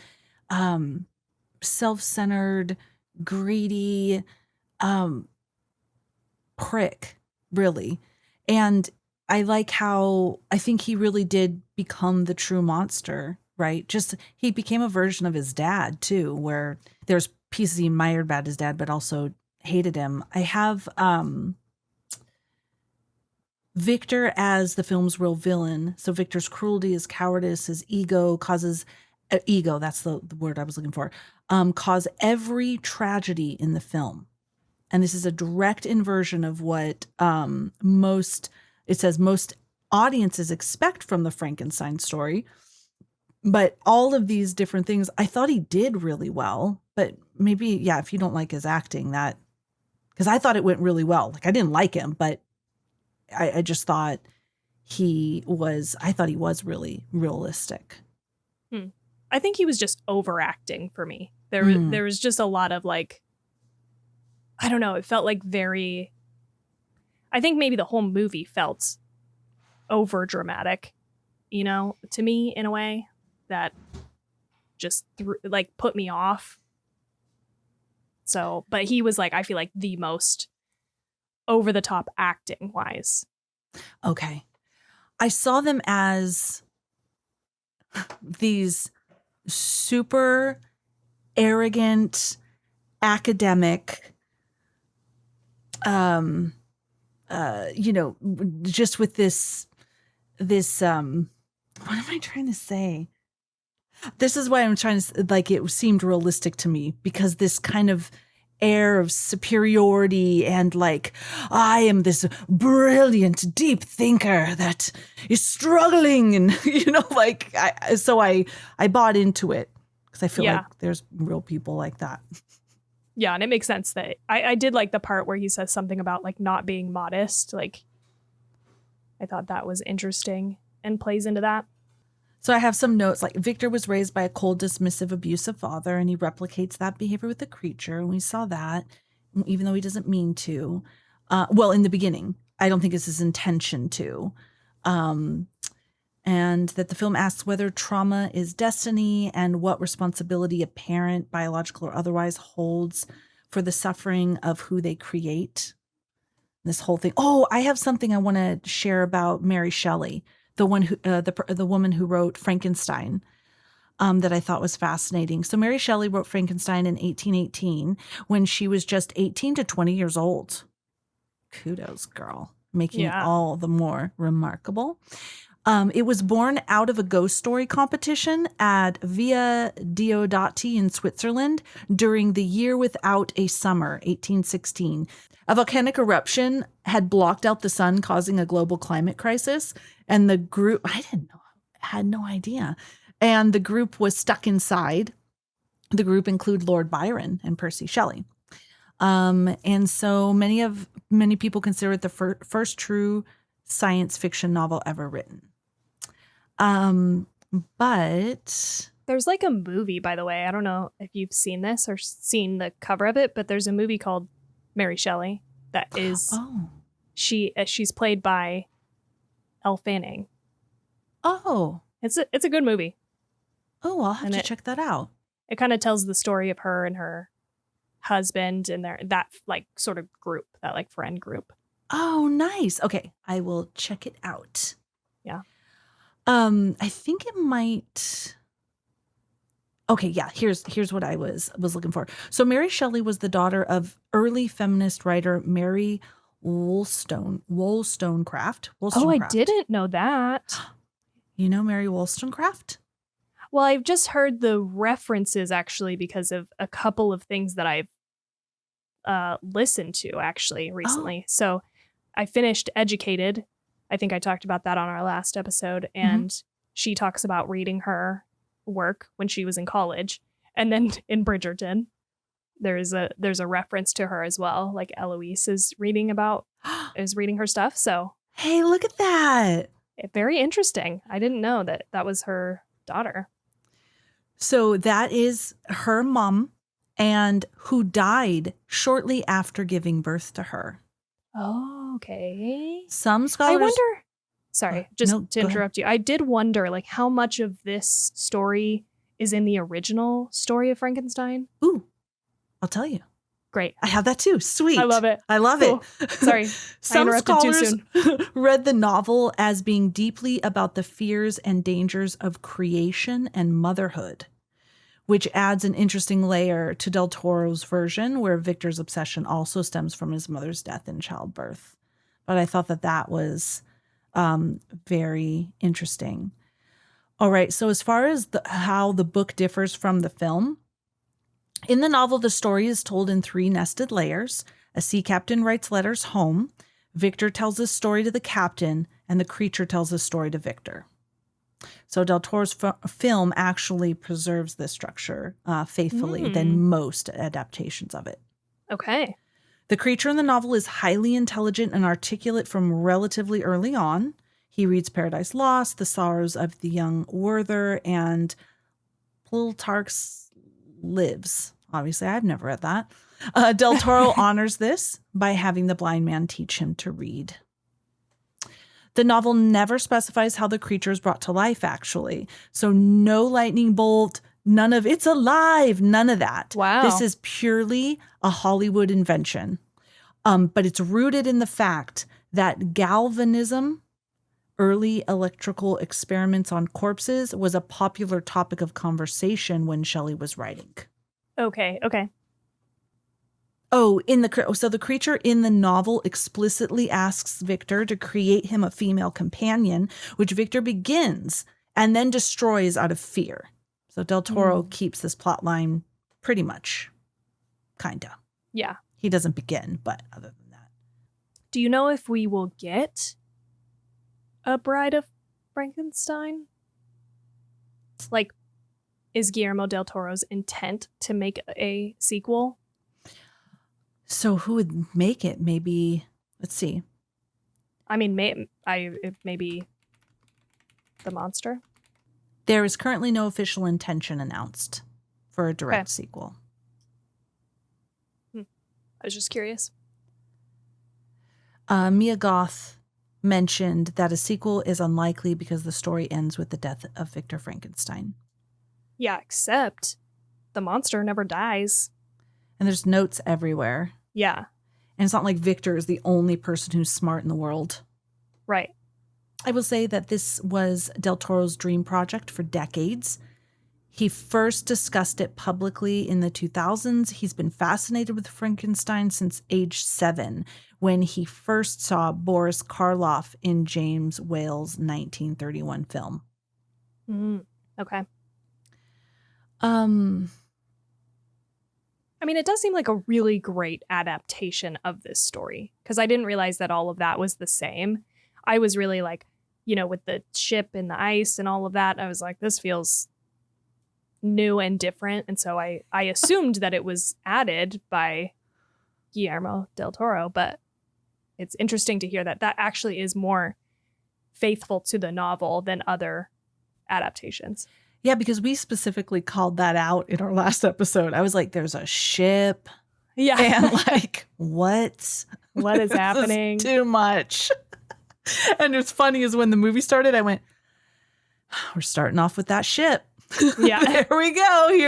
Speaker 2: self-centered, greedy prick, really. And I like how I think he really did become the true monster, right? Just he became a version of his dad too, where there's pieces he admired about his dad, but also hated him. I have Victor as the film's real villain. So Victor's cruelty, his cowardice, his ego causes ego, that's the word I was looking for, cause every tragedy in the film. And this is a direct inversion of what it says most audiences expect from the Frankenstein story. But all of these different things, I thought he did really well. But maybe, yeah, if you don't like his acting, because I thought it went really well. Like, I didn't like him, but I just thought he was really realistic.
Speaker 1: I think he was just overacting for me. There was just a lot of like, I don't know, it felt like I think maybe the whole movie felt over dramatic, to me in a way that just put me off. So, but he was like, I feel like the most over the top acting wise.
Speaker 2: Okay. I saw them as these super arrogant academic, just with this, what am I trying to say? This is why I'm trying to, like, it seemed realistic to me, because this kind of air of superiority and like, I am this brilliant, deep thinker that is struggling. And, I bought into it because I feel like there's real people like that.
Speaker 1: Yeah. And it makes sense that I did like the part where he says something about like not being modest. Like, I thought that was interesting and plays into that.
Speaker 2: So I have some notes, like Victor was raised by a cold, dismissive, abusive father, and he replicates that behavior with the creature. And we saw that, even though he doesn't mean to. In the beginning, I don't think it's his intention to. And that the film asks whether trauma is destiny and what responsibility a parent, biological or otherwise, holds for the suffering of who they create. This whole thing. Oh, I have something I want to share about Mary Shelley, the one who, the woman who wrote Frankenstein, that I thought was fascinating. So Mary Shelley wrote Frankenstein in 1818 when she was just 18 to 20 years old. Kudos, girl, making it all the more remarkable. It was born out of a ghost story competition at Via Diodati in Switzerland during the year without a summer, 1816. A volcanic eruption had blocked out the sun, causing a global climate crisis. And the group, had no idea. And the group was stuck inside. The group include Lord Byron and Percy Shelley. And so many people consider it the first true science fiction novel ever written. But
Speaker 1: there's like a movie, by the way. I don't know if you've seen this or seen the cover of it, but there's a movie called Mary Shelley that is she's played by Elle Fanning.
Speaker 2: Oh,
Speaker 1: it's a good movie.
Speaker 2: Oh, I'll have to check that out.
Speaker 1: It kind of tells the story of her and her husband and that like sort of group, that like friend group.
Speaker 2: Oh, nice. Okay, I will check it out.
Speaker 1: Yeah.
Speaker 2: I think it might. Okay, yeah, here's what I was looking for. So Mary Shelley was the daughter of early feminist writer Mary Wollstonecraft.
Speaker 1: Oh, I didn't know that.
Speaker 2: You know Mary Wollstonecraft?
Speaker 1: Well, I've just heard the references actually because of a couple of things that I've listened to actually recently. So I finished Educated. I think I talked about that on our last episode. And she talks about reading her work when she was in college. And then in Bridgerton, there's a reference to her as well. Like Eloise is reading her stuff. So
Speaker 2: hey, look at that.
Speaker 1: Very interesting. I didn't know that was her daughter.
Speaker 2: So that is her mom, and who died shortly after giving birth to her.
Speaker 1: Oh, okay.
Speaker 2: Some scholars.
Speaker 1: I wonder. Sorry, to interrupt you. I did wonder, like, how much of this story is in the original story of Frankenstein?
Speaker 2: Ooh, I'll tell you.
Speaker 1: Great.
Speaker 2: I have that too. Sweet.
Speaker 1: I love it.
Speaker 2: I love it.
Speaker 1: Sorry.
Speaker 2: Some scholars read the novel as being deeply about the fears and dangers of creation and motherhood, which adds an interesting layer to Del Toro's version, where Victor's obsession also stems from his mother's death in childbirth. But I thought that was very interesting. All right. So as far as how the book differs from the film, in the novel, the story is told in 3 nested layers. A sea captain writes letters home. Victor tells his story to the captain, and the creature tells his story to Victor. So Del Toro's film actually preserves this structure faithfully than most adaptations of it.
Speaker 1: Okay.
Speaker 2: The creature in the novel is highly intelligent and articulate from relatively early on. He reads Paradise Lost, The Sorrows of the Young Werther, and Plutarch's Lives. Obviously, I've never read that. Del Toro honors this by having the blind man teach him to read. The novel never specifies how the creature is brought to life, actually. So no lightning bolt, none of it's alive, none of that.
Speaker 1: Wow.
Speaker 2: This is purely a Hollywood invention. But it's rooted in the fact that galvanism, early electrical experiments on corpses, was a popular topic of conversation when Shelley was writing.
Speaker 1: Okay.
Speaker 2: Oh, so the creature in the novel explicitly asks Victor to create him a female companion, which Victor begins and then destroys out of fear. So Del Toro keeps this plot line pretty much, kinda.
Speaker 1: Yeah.
Speaker 2: He doesn't begin, but other than that.
Speaker 1: Do you know if we will get a Bride of Frankenstein? Like, is Guillermo del Toro's intent to make a sequel?
Speaker 2: So who would make it? Maybe, let's see.
Speaker 1: I mean, maybe the monster?
Speaker 2: There is currently no official intention announced for a direct sequel.
Speaker 1: I was just curious.
Speaker 2: Mia Goth mentioned that a sequel is unlikely because the story ends with the death of Victor Frankenstein.
Speaker 1: Yeah, except the monster never dies.
Speaker 2: And there's notes everywhere.
Speaker 1: Yeah.
Speaker 2: And it's not like Victor is the only person who's smart in the world.
Speaker 1: Right.
Speaker 2: I will say that this was Del Toro's dream project for decades. He first discussed it publicly in the 2000s. He's been fascinated with Frankenstein since age 7, when he first saw Boris Karloff in James Whale's 1931 film.
Speaker 1: Okay. I mean, it does seem like a really great adaptation of this story, because I didn't realize that all of that was the same. I was really like, with the ship and the ice and all of that, I was like, this feels new and different. And so I assumed that it was added by Guillermo del Toro, but it's interesting to hear that actually is more faithful to the novel than other adaptations.
Speaker 2: Yeah, because we specifically called that out in our last episode. I was like, there's a ship.
Speaker 1: Yeah.
Speaker 2: And like, what?
Speaker 1: What is happening?
Speaker 2: This is too much. And what's funny is when the movie started, I went, we're starting off with that ship.
Speaker 1: Yeah.
Speaker 2: Here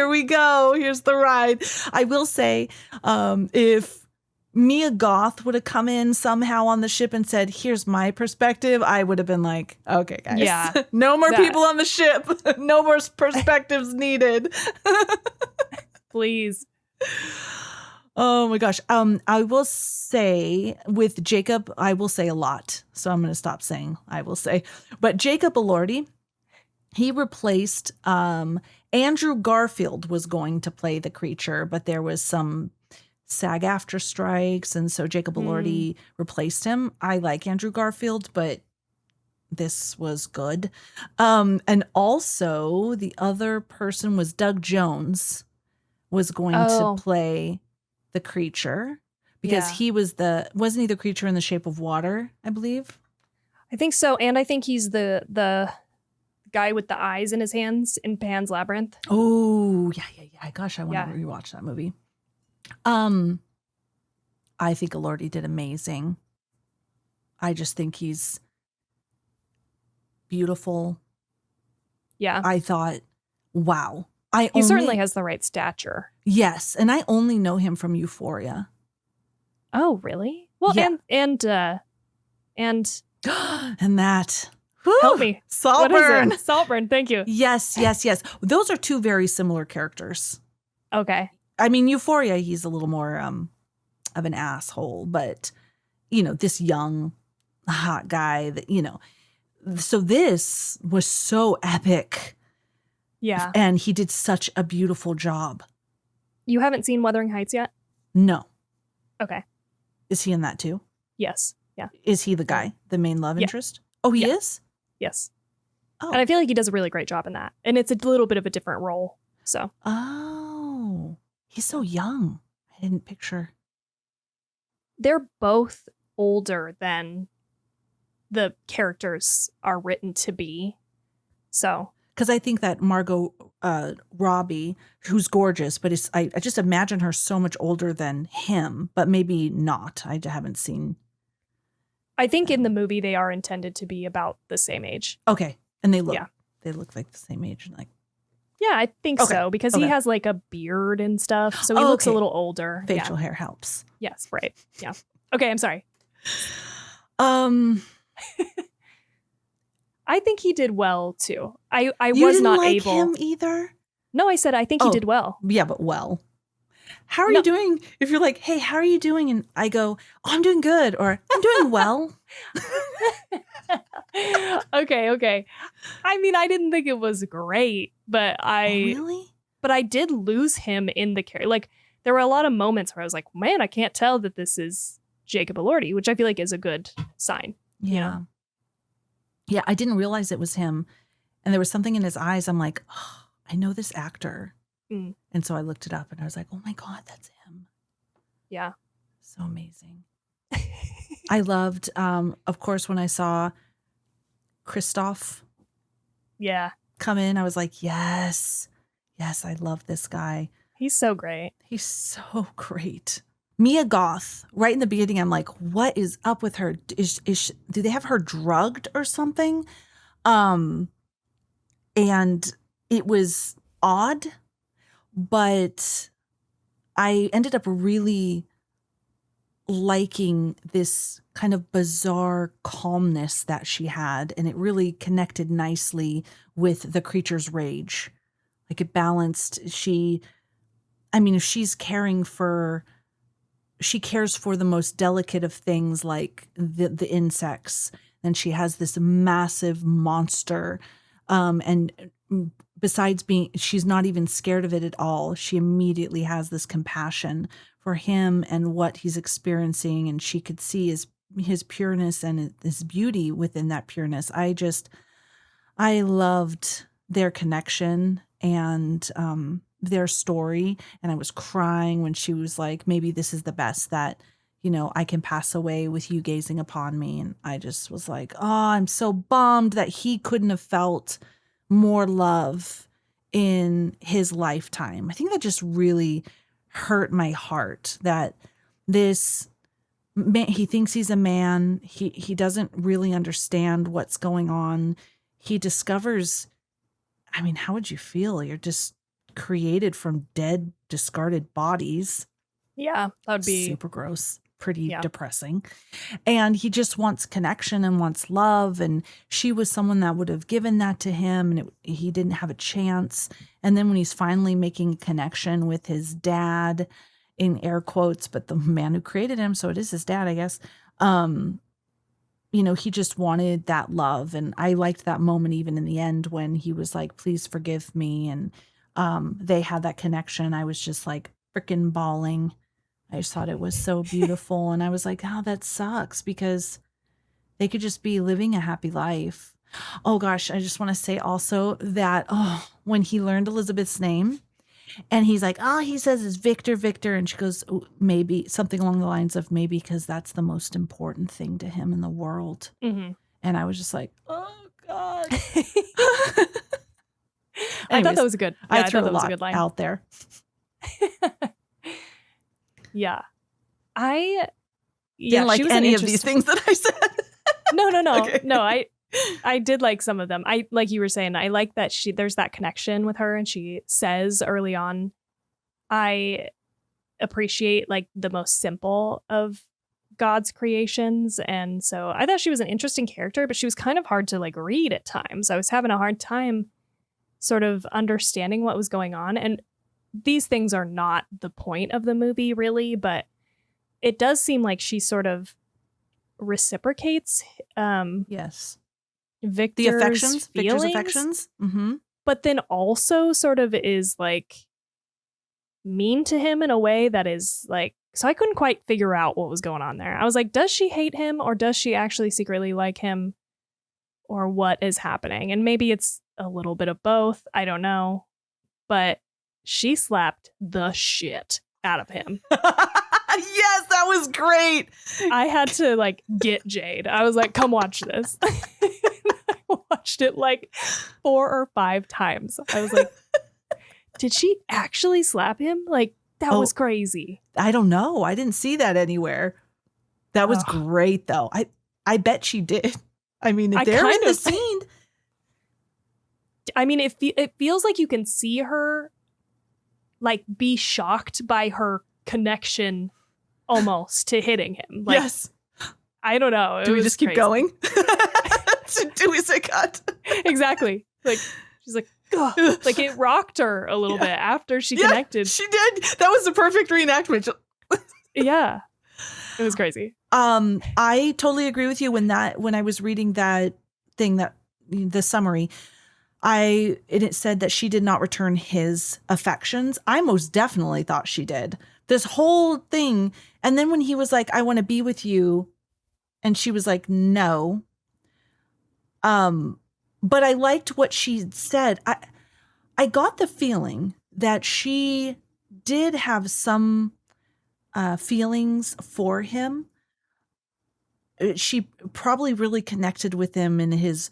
Speaker 2: we go. Here's the ride. I will say, if Mia Goth would have come in somehow on the ship and said, here's my perspective, I would have been like, okay, guys.
Speaker 1: Yeah.
Speaker 2: No more people on the ship. No more perspectives needed.
Speaker 1: Please.
Speaker 2: Oh my gosh. I will say with Jacob, I will say a lot. So I'm going to stop saying I will say. But Jacob Elordi, he replaced Andrew Garfield was going to play the creature, but there was some SAG-AFTRA strikes, and so Jacob Elordi replaced him. I like Andrew Garfield, but this was good. And also the other person was Doug Jones was going to play the creature, because he was wasn't he the creature in The Shape of Water, I believe?
Speaker 1: I think so. And I think he's the guy with the eyes in his hands in Pan's Labyrinth.
Speaker 2: Oh, yeah. Gosh, I want to rewatch that movie. I think Elordi did amazing. I just think he's beautiful.
Speaker 1: Yeah.
Speaker 2: I thought, wow.
Speaker 1: He certainly has the right stature.
Speaker 2: Yes, and I only know him from Euphoria.
Speaker 1: Oh, really? Well,
Speaker 2: yeah.
Speaker 1: and
Speaker 2: and that.
Speaker 1: Whew, help me.
Speaker 2: Saltburn.
Speaker 1: Saltburn, thank you.
Speaker 2: Yes. Those are two very similar characters.
Speaker 1: Okay.
Speaker 2: I mean, Euphoria, he's a little more of an asshole, but this young hot guy that So this was so epic.
Speaker 1: Yeah.
Speaker 2: And he did such a beautiful job.
Speaker 1: You haven't seen Wuthering Heights yet?
Speaker 2: No.
Speaker 1: Okay.
Speaker 2: Is he in that too?
Speaker 1: Yes. Yeah.
Speaker 2: Is he the guy, the main love interest? Oh, he is?
Speaker 1: Yes.
Speaker 2: Oh.
Speaker 1: And I feel like he does a really great job in that. And it's a little bit of a different role. So.
Speaker 2: Oh. He's so young. I didn't picture.
Speaker 1: They're both older than the characters are written to be. So.
Speaker 2: Because I think that Margot Robbie, who's gorgeous, but I just imagine her so much older than him, but maybe not. I haven't seen.
Speaker 1: I think in the movie they are intended to be about the same age.
Speaker 2: Okay. And they look like the same age. Like,
Speaker 1: yeah, I think so. Because he has like a beard and stuff. So he looks a little older.
Speaker 2: Facial hair helps.
Speaker 1: Yes, right. Yeah. Okay, I'm sorry. I think he did well too. I was not
Speaker 2: like
Speaker 1: able.
Speaker 2: Him either.
Speaker 1: No, I said I think he did well.
Speaker 2: Yeah, but well. How are you doing? If you're like, hey, how are you doing? And I go, oh, I'm doing good, or I'm doing well.
Speaker 1: Okay. I mean, I didn't think it was great, but
Speaker 2: really?
Speaker 1: But I did lose him in the character. Like there were a lot of moments where I was like, man, I can't tell that this is Jacob Elordi, which I feel like is a good sign.
Speaker 2: Yeah.
Speaker 1: You know?
Speaker 2: Yeah, I didn't realize it was him. And there was something in his eyes. I'm like, oh, I know this actor.
Speaker 1: Mm.
Speaker 2: And so I looked it up and I was like, oh my God, that's him.
Speaker 1: Yeah.
Speaker 2: So amazing. I loved, of course, when I saw Christoph come in, I was like, yes, I love this guy.
Speaker 1: He's so great.
Speaker 2: He's so great. Mia Goth, right in the beginning, I'm like, what is up with her? Do they have her drugged or something? And it was odd, but I ended up really liking this kind of bizarre calmness that she had, and it really connected nicely with the creature's rage. Like it balanced. If she's caring for. She cares for the most delicate of things, like the insects. And she has this massive monster. And besides she's not even scared of it at all. She immediately has this compassion for him and what he's experiencing. And she could see his pureness and his beauty within that pureness. I loved their connection and, their story. And I was crying when she was like, maybe this is the best that, I can pass away with you gazing upon me. And I just was like, oh, I'm so bummed that he couldn't have felt more love in his lifetime. I think that just really hurt my heart that this man, he thinks he's a man. He doesn't really understand what's going on. He discovers, how would you feel? You're just created from dead, discarded bodies.
Speaker 1: Yeah, that would be
Speaker 2: super gross, pretty depressing. And he just wants connection and wants love. And she was someone that would have given that to him, and he didn't have a chance. And then when he's finally making a connection with his dad, in air quotes, but the man who created him, so it is his dad, I guess. He just wanted that love. And I liked that moment even in the end when he was like, please forgive me. And they had that connection. I was just like freaking bawling. I just thought it was so beautiful. And I was like, oh, that sucks, because they could just be living a happy life. Oh gosh, I just want to say also that when he learned Elizabeth's name and he's like, he says it's Victor. And she goes, maybe something along the lines of maybe because that's the most important thing to him in the world. Mm-hmm. And I was just like, oh God.
Speaker 1: I thought that was good.
Speaker 2: I threw a lot out there.
Speaker 1: Yeah.
Speaker 2: Didn't like any of these things that I said.
Speaker 1: No. Okay. No, I did like some of them. I, like you were saying, I like that there's that connection with her, and she says early on, I appreciate like the most simple of God's creations. And so I thought she was an interesting character, but she was kind of hard to like read at times. I was having a hard time sort of understanding what was going on. And these things are not the point of the movie really, but it does seem like she sort of reciprocates
Speaker 2: yes,
Speaker 1: Victor's
Speaker 2: The affections, Victor's
Speaker 1: feelings,
Speaker 2: affections. Mm-hmm.
Speaker 1: but then also sort of is like mean to him in a way that is like, so I couldn't quite figure out what was going on there. I was like, does she hate him or does she actually secretly like him, or what is happening? And maybe it's a little bit of both. I don't know. But she slapped the shit out of him.
Speaker 2: Yes, that was great.
Speaker 1: I had to like get Jade. I was like, come watch this. I watched it like 4 or 5 times. I was like, did she actually slap him? Like, that was crazy.
Speaker 2: I don't know. I didn't see that anywhere. That was great, though. I bet she did. I mean, if they're in the scene.
Speaker 1: I mean, it feels like you can see her like be shocked by her connection almost to hitting him. Like,
Speaker 2: yes.
Speaker 1: I don't know.
Speaker 2: Do we just keep going? Do we say cut?
Speaker 1: Exactly. Like, she's like, ugh. Like it rocked her a little bit after she connected.
Speaker 2: She did. That was the perfect reenactment.
Speaker 1: Yeah. It was crazy.
Speaker 2: I totally agree with you when I was reading that thing, that the summary, it said that she did not return his affections. I most definitely thought she did. This whole thing. And then when he was like, I want to be with you, and she was like, no. But I liked what she said. I got the feeling that she did have some feelings for him. She probably really connected with him in his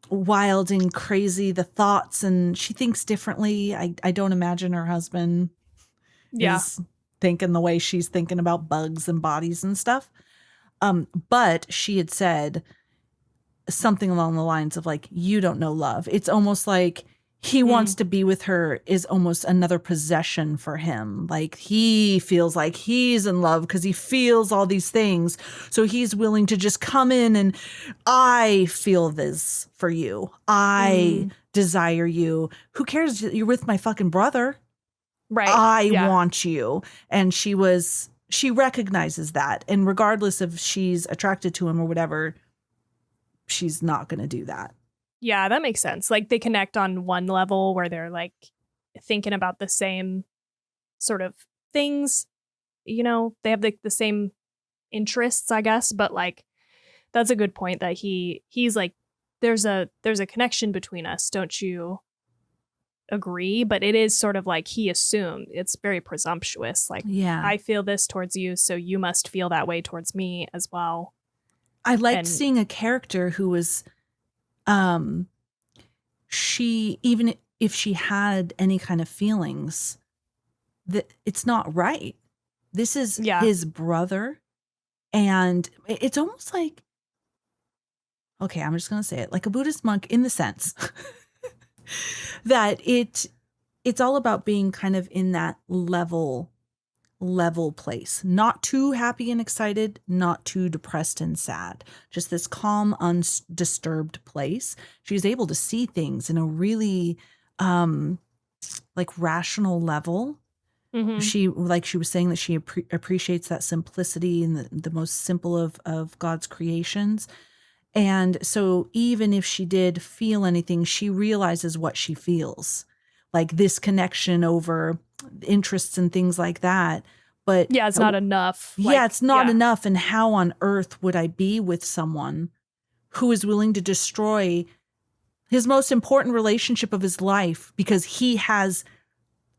Speaker 2: wild and crazy, the thoughts, and she thinks differently. I don't imagine her husband is thinking the way she's thinking about bugs and bodies and stuff. But she had said something along the lines of like, you don't know love. It's almost like he wants to be with her is almost another possession for him. Like he feels like he's in love because he feels all these things. So he's willing to just come in and I feel this for you. I desire you. Who cares? You're with my fucking brother.
Speaker 1: Right.
Speaker 2: I want you. And she recognizes that. And regardless if she's attracted to him or whatever, she's not going to do that.
Speaker 1: Yeah, that makes sense. Like they connect on one level where they're like thinking about the same sort of things, you know, they have the same interests, I guess. But like, that's a good point that he's like, there's a connection between us. Don't you agree? But it is sort of like he assumed. It's very presumptuous. Like, I feel this towards you, so you must feel that way towards me as well.
Speaker 2: I liked seeing a character who was, she, even if she had any kind of feelings, that it's not right. This is his brother. And it's almost like, okay, I'm just going to say it, like a Buddhist monk in the sense that it's all about being kind of in that level place, not too happy and excited, not too depressed and sad, just this calm, undisturbed place. She's able to see things in a really like rational level. She was saying that she appreciates that simplicity and the most simple of God's creations. And so even if she did feel anything, she realizes what she feels, like this connection over interests and things like that. But
Speaker 1: it's not enough.
Speaker 2: It's not enough. And how on earth would I be with someone who is willing to destroy his most important relationship of his life because he has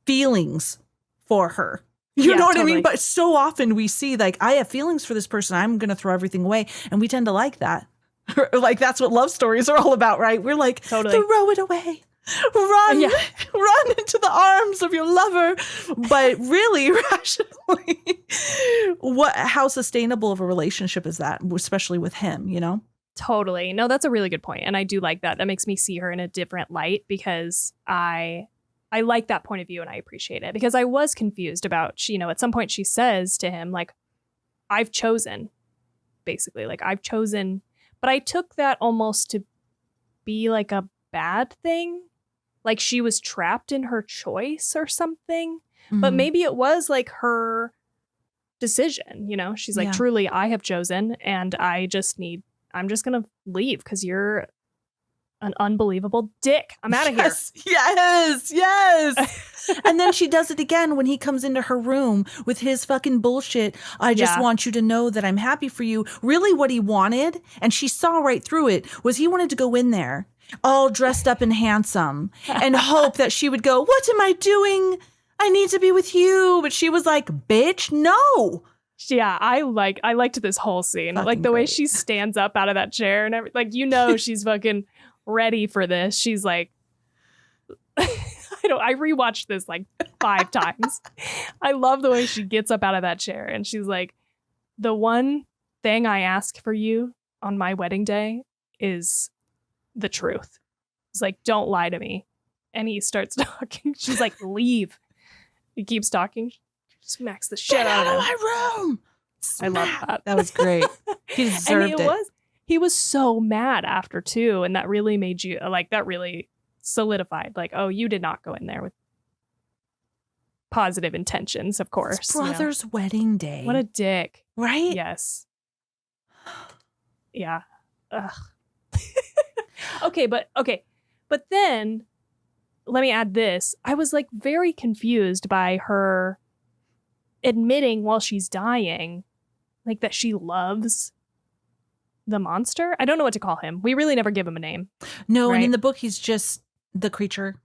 Speaker 2: feelings for her? You know what I mean? But so often we see like, I have feelings for this person, I'm going to throw everything away. And we tend to like that. Like that's what love stories are all about, right? We're like, throw it away. Run into the arms of your lover. But really, rationally, how sustainable of a relationship is that, especially with him, you know?
Speaker 1: Totally. No, that's a really good point. And I do like that. That makes me see her in a different light because I like that point of view and I appreciate it because I was confused about, you know, at some point she says to him, like, I've chosen, basically, like I've chosen, but I took that almost to be like a bad thing. Like she was trapped in her choice or something, but maybe it was like her decision, you know, she's like, truly, I have chosen and I'm just going to leave because you're an unbelievable dick. I'm out of here.
Speaker 2: Yes. And then she does it again when he comes into her room with his fucking bullshit. I just want you to know that I'm happy for you. Really what he wanted, and she saw right through it, was he wanted to go in there all dressed up and handsome and hope that she would go, what am I doing? I need to be with you. But she was like, bitch, no.
Speaker 1: Yeah, I liked this whole scene.
Speaker 2: Fucking
Speaker 1: like the way
Speaker 2: great.
Speaker 1: she stands up out of that chair and everything. Like, you know, she's fucking ready for this. She's like, I rewatched this like 5 times. I love the way she gets up out of that chair and she's like, the one thing I ask for you on my wedding day is the truth. He's like, don't lie to me. And he starts talking. She's like, leave. He keeps talking. Smacks the shit out of
Speaker 2: my room.
Speaker 1: I love that.
Speaker 2: That was great. He deserved it.
Speaker 1: He was so mad after too, and that really made you like, that really solidified like, oh, you did not go in there with positive intentions, of course.
Speaker 2: His brother's wedding day.
Speaker 1: What a dick.
Speaker 2: Right?
Speaker 1: Yes. Yeah. Ugh. Okay, but then let me add this. I was like very confused by her admitting while she's dying, like that she loves the monster. I don't know what to call him. We really never give him a name.
Speaker 2: No,
Speaker 1: right?
Speaker 2: And in the book, he's just the creature.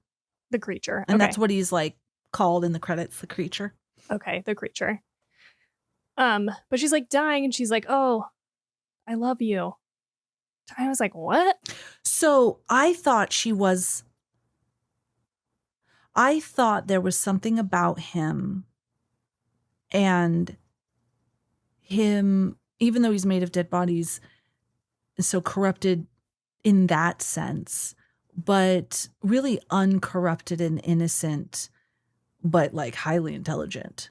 Speaker 1: The creature.
Speaker 2: And that's what he's like called in the credits, the creature.
Speaker 1: Okay, the creature. But she's like dying and she's like, oh, I love you. I was like, what?
Speaker 2: So I thought there was something about him and him, even though he's made of dead bodies, so corrupted in that sense, but really uncorrupted and innocent, but like highly intelligent.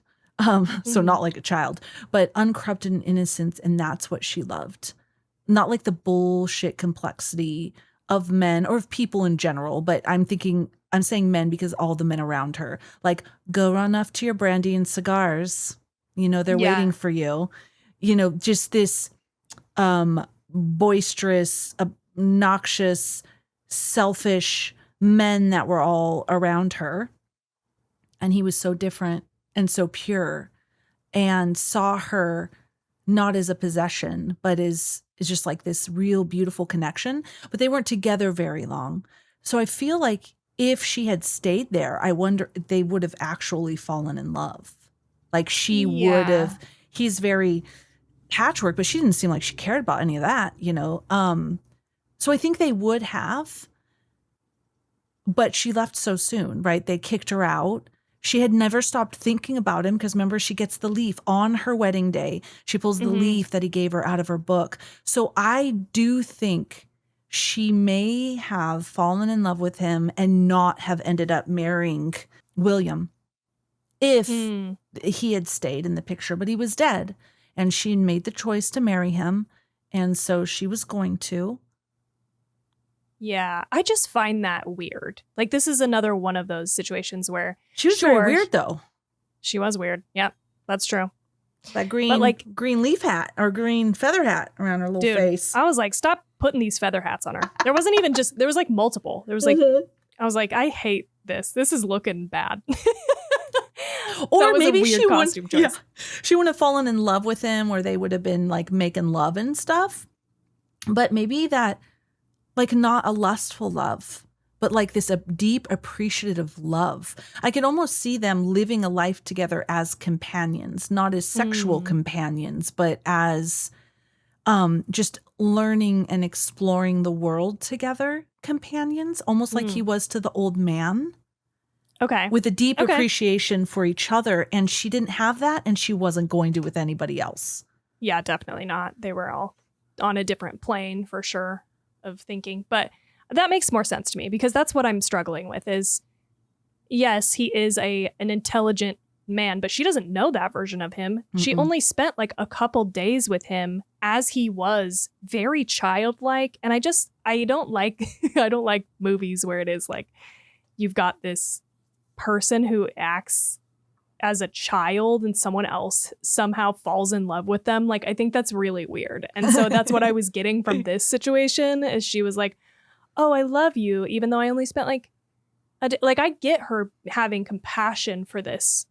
Speaker 2: So not like a child, but uncorrupted and innocent. And that's what she loved. Not like the bullshit complexity of men or of people in general, but I'm saying men because all the men around her, like, go run off to your brandy and cigars. You know, they're waiting for you. You know, just this boisterous, obnoxious, selfish men that were all around her. And he was so different and so pure and saw her not as a possession, but as just like this real beautiful connection. But they weren't together very long. So I feel like if she had stayed there, I wonder if they would have actually fallen in love. Like she would have. He's very patchwork, but she didn't seem like she cared about any of that, you know. So I think they would have. But she left so soon, right? They kicked her out. She had never stopped thinking about him because remember, she gets the leaf on her wedding day. She pulls the leaf that he gave her out of her book. So I do think she may have fallen in love with him and not have ended up marrying William if he had stayed in the picture, but he was dead and she made the choice to marry him. And so she was going to.
Speaker 1: Yeah, I just find that weird. Like, this is another one of those situations where
Speaker 2: she was very weird, though.
Speaker 1: She was weird. Yep, that's true.
Speaker 2: That green leaf hat or green feather hat around her little face.
Speaker 1: I was like, stop putting these feather hats on her. There wasn't even just, there was like multiple. There was like, I was like, I hate this. This is looking bad.
Speaker 2: Or maybe she wouldn't have fallen in love with him or they would have been like making love and stuff. But maybe that, like, not a lustful love, but like this deep appreciative love. I could almost see them living a life together as companions, not as sexual companions, but as just learning and exploring the world together companions, almost like he was to the old man.
Speaker 1: Okay.
Speaker 2: With a deep appreciation for each other. And she didn't have that and she wasn't going to with anybody else.
Speaker 1: Yeah, definitely not. They were all on a different plane for sure of thinking. But that makes more sense to me because that's what I'm struggling with is, yes, he is an intelligent man, but she doesn't know that version of him. She only spent like a couple days with him as he was very childlike. And I don't like, I don't like movies where it is like, you've got this person who acts as a child and someone else somehow falls in love with them. Like, I think that's really weird. And so that's what I was getting from this situation is she was like, oh, I love you, even though I only spent like like I get her having compassion for this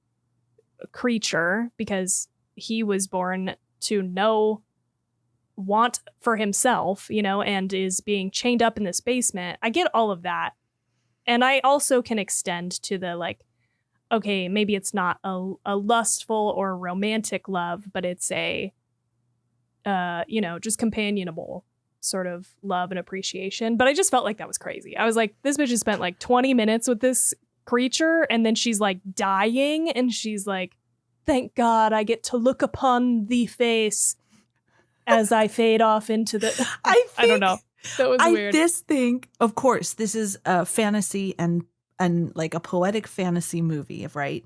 Speaker 1: creature because he was born to know want for himself, you know, and is being chained up in this basement. I get all of that. And I also can extend to the like, okay, maybe it's not a lustful or romantic love, but it's a, you know, just companionable sort of love and appreciation. But I just felt like that was crazy. I was like, this bitch has spent like 20 minutes with this creature and then she's like dying and she's like, thank God I get to look upon the face as I fade off into the... I don't know. That was weird.
Speaker 2: Of course, this is a fantasy and like a poetic fantasy movie, right?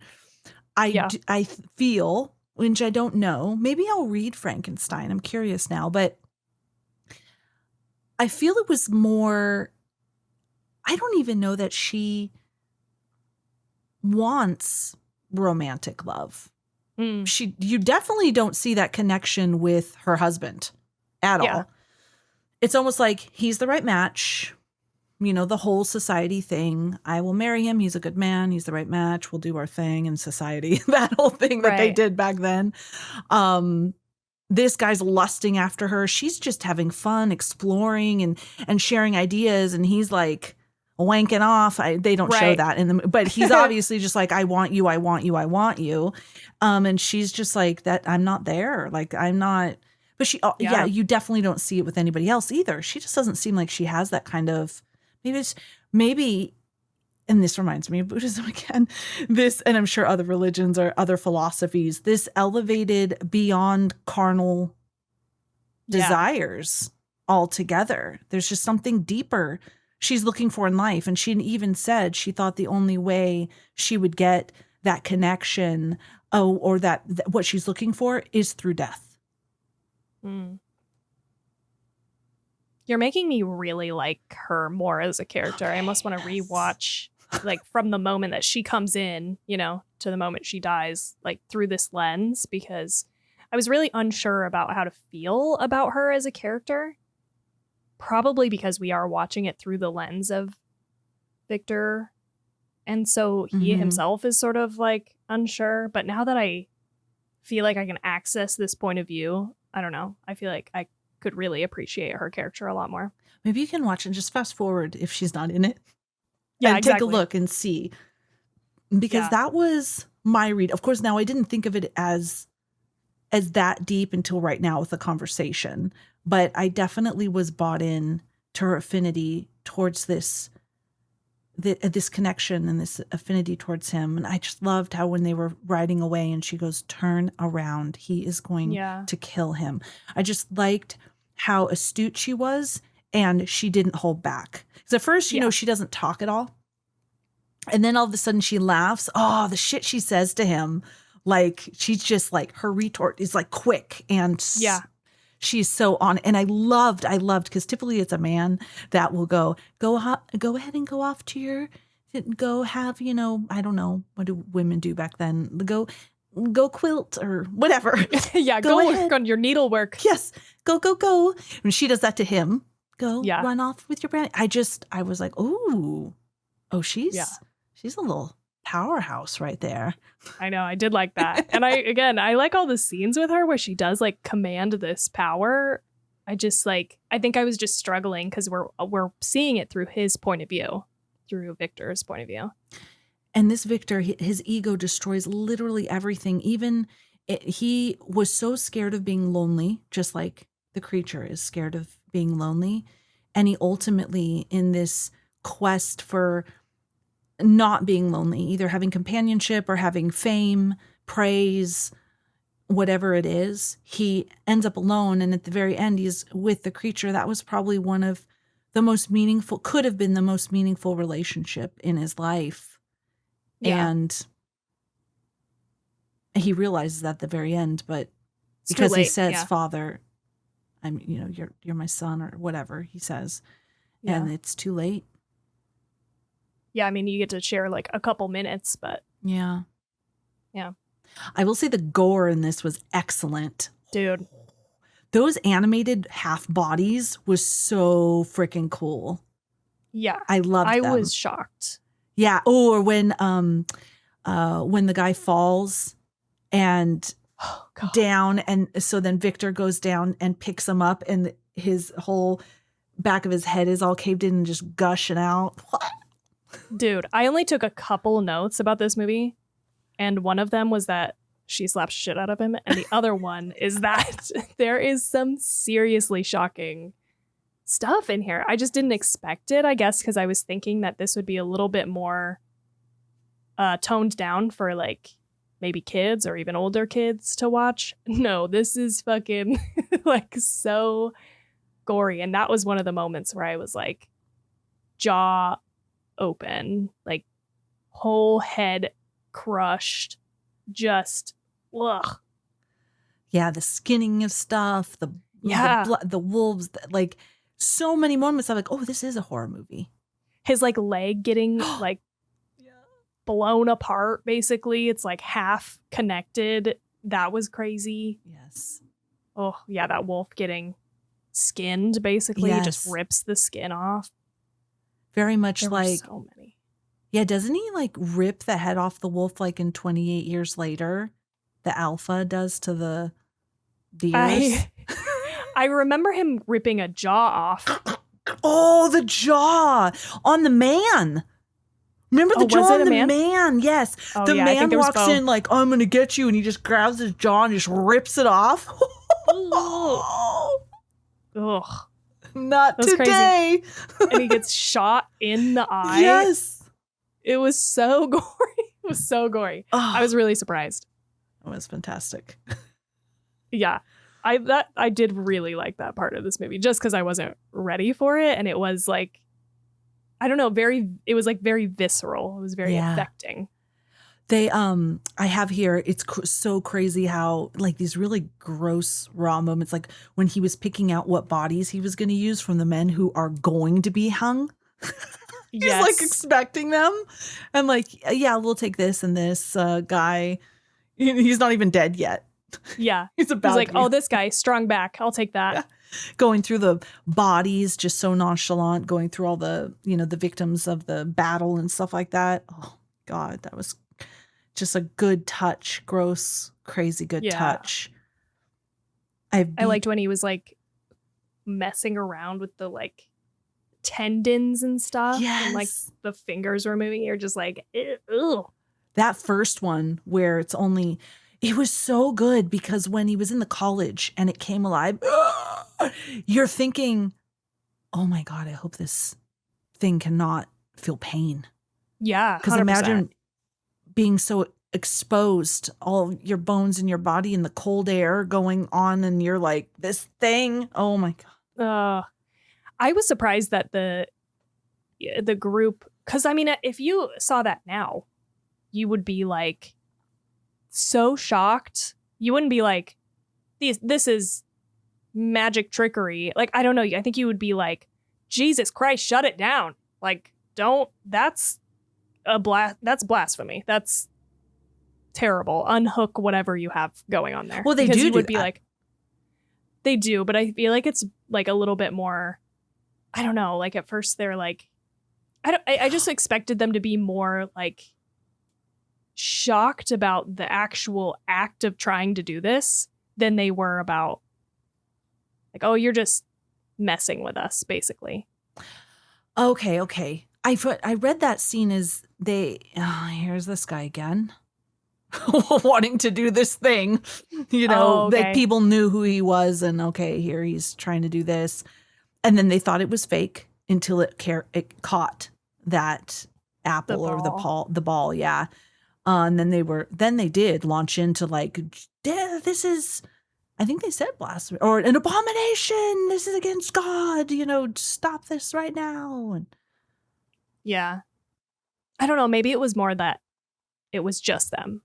Speaker 2: I feel, which I don't know, maybe I'll read Frankenstein. I'm curious now, but I feel it was more, I don't even know that she wants romantic love. You definitely don't see that connection with her husband at all. It's almost like he's the right match, you know, the whole society thing. I will marry him. He's a good man. He's the right match. We'll do our thing in society. That whole thing that they did back then. This guy's lusting after her. She's just having fun, exploring and sharing ideas. And he's like wanking off. They don't show that but he's obviously just like, I want you, I want you, I want you. And she's just like that. I'm not there. Like I'm not, but you definitely don't see it with anybody else either. She just doesn't seem like she has that kind of, maybe, and this reminds me of Buddhism again, and I'm sure other religions or other philosophies, this elevated beyond carnal desires altogether. There's just something deeper she's looking for in life. And she even said she thought the only way she would get that connection or that what she's looking for is through death.
Speaker 1: You're making me really like her more as a character. I almost want to rewatch like from the moment that she comes in, you know, to the moment she dies, like through this lens, because I was really unsure about how to feel about her as a character. Probably because we are watching it through the lens of Victor. And so he himself is sort of like unsure. But now that I feel like I can access this point of view, I don't know. I feel like I could really appreciate her character a lot more.
Speaker 2: Maybe you can watch and just fast forward if she's not in it.
Speaker 1: Yeah,
Speaker 2: and take a look and see. Because that was my read. Of course, now I didn't think of it as that deep until right now with the conversation. But I definitely was bought in to her affinity towards this connection and this affinity towards him. And I just loved how when they were riding away and she goes, turn around, he is going to kill him. I just liked how astute she was and she didn't hold back. Because at first, you know, she doesn't talk at all. And then all of a sudden she laughs. Oh, the shit she says to him. Like, she's just like, her retort is like quick and she's so on. And I loved, because typically it's a man that will go ahead and go off to go have, you know, I don't know, what do women do back then? Go quilt or whatever.
Speaker 1: Go work on your needlework.
Speaker 2: Yes. Go. And she does that to him. Run off with your brand. I was like, oh, she's a little powerhouse right there.
Speaker 1: I know. I did like that. And I like all the scenes with her where she does like command this power. I think I was just struggling because we're seeing it through his point of view, through Victor's point of view.
Speaker 2: And this Victor, his ego destroys literally everything. He was so scared of being lonely, just like the creature is scared of being lonely. And he ultimately, in this quest for not being lonely, either having companionship or having fame, praise, whatever it is, he ends up alone. And at the very end, he's with the creature. That was probably one of the most meaningful, could have been the most meaningful relationship in his life. Yeah. And he realizes that at the very end, but it's because he says, Father, you're my son, or whatever he says. Yeah. And it's too late.
Speaker 1: Yeah, I mean, you get to share like a couple minutes, but
Speaker 2: yeah. I will say the gore in this was excellent.
Speaker 1: Dude.
Speaker 2: Those animated half bodies was so freaking cool.
Speaker 1: Yeah.
Speaker 2: I loved
Speaker 1: I
Speaker 2: them.
Speaker 1: was shocked.
Speaker 2: Yeah. Oh, or when the guy falls and
Speaker 1: Oh, God.
Speaker 2: down, and so then Victor goes down and picks him up, and his whole back of his head is all caved in and just gushing out.
Speaker 1: Dude, I only took a couple notes about this movie, and one of them was that she slaps shit out of him, and the other one is that there is some seriously shocking stuff in here. I just didn't expect it, I guess, because I was thinking that this would be a little bit more toned down for like maybe kids or even older kids to watch. No, this is fucking like so gory. And that was one of the moments where I was like jaw open, like whole head crushed, just ugh.
Speaker 2: Yeah, the skinning of stuff, the wolves, like so many moments. I'm like, oh, this is a horror movie.
Speaker 1: His like leg getting like blown apart, basically. It's like half connected. That was crazy.
Speaker 2: Yes.
Speaker 1: Oh, yeah, that wolf getting skinned, basically.
Speaker 2: Yes.
Speaker 1: Just rips the skin off.
Speaker 2: Very much
Speaker 1: There
Speaker 2: like,
Speaker 1: were so many.
Speaker 2: Yeah, doesn't he like rip the head off the wolf like in 28 Years Later? The alpha does to the deers.
Speaker 1: I remember him ripping a jaw off.
Speaker 2: Oh, the jaw on the man. Remember the jaw on the man? Yes.
Speaker 1: Oh,
Speaker 2: the
Speaker 1: yeah,
Speaker 2: man walks in like, I'm going to get you. And he just grabs his jaw and just rips it off.
Speaker 1: Ugh.
Speaker 2: Not today.
Speaker 1: And he gets shot in the eye.
Speaker 2: Yes.
Speaker 1: It was so gory. It was so gory.
Speaker 2: Oh,
Speaker 1: I was really surprised.
Speaker 2: it was fantastic.
Speaker 1: Yeah. I did really like that part of this movie just because I wasn't ready for it. And it was like, I don't know, it was like very visceral. It was very affecting.
Speaker 2: They, I have here, it's so crazy how like these really gross raw moments, like when he was picking out what bodies he was going to use from the men who are going to be hung. He's like expecting them. And like, yeah, we'll take this and this guy. He's not even dead yet.
Speaker 1: Yeah.
Speaker 2: He's
Speaker 1: like, oh, this guy, strong back. I'll take that.
Speaker 2: Yeah. Going through the bodies, just so nonchalant, going through all the, the victims of the battle and stuff like that. Oh, God, that was just a good touch. Gross, crazy good touch. I
Speaker 1: liked when he was like messing around with the like tendons and stuff.
Speaker 2: Yes.
Speaker 1: And like the fingers were moving. You're just like, ew.
Speaker 2: That first one where it was so good because when he was in the college and it came alive, you're thinking, oh my God, I hope this thing cannot feel pain.
Speaker 1: Yeah.
Speaker 2: Because imagine being so exposed, all your bones in your body in the cold air going on, and you're like, this thing, oh my God.
Speaker 1: I was surprised that the group, because I mean, if you saw that now, you would be like so shocked. You wouldn't be like, this is magic trickery. Like, I don't know. I think you would be like, Jesus Christ, shut it down. Like, that's blasphemy. That's terrible. Unhook whatever you have going on there.
Speaker 2: Well, they
Speaker 1: because
Speaker 2: do.
Speaker 1: You would be like, they do, but I feel like it's like a little bit more, I don't know. Like at first they're like, I just expected them to be more like shocked about the actual act of trying to do this than they were about like, oh, you're just messing with us, basically.
Speaker 2: Okay. I read that scene as here's this guy again wanting to do this thing, like people knew who he was, and okay, here he's trying to do this, and then they thought it was fake until it caught that apple or the ball, yeah. And then they did launch into like, this is, I think they said blasphemy or an abomination. This is against God. Stop this right now. And
Speaker 1: yeah, I don't know. Maybe it was more that it was just them.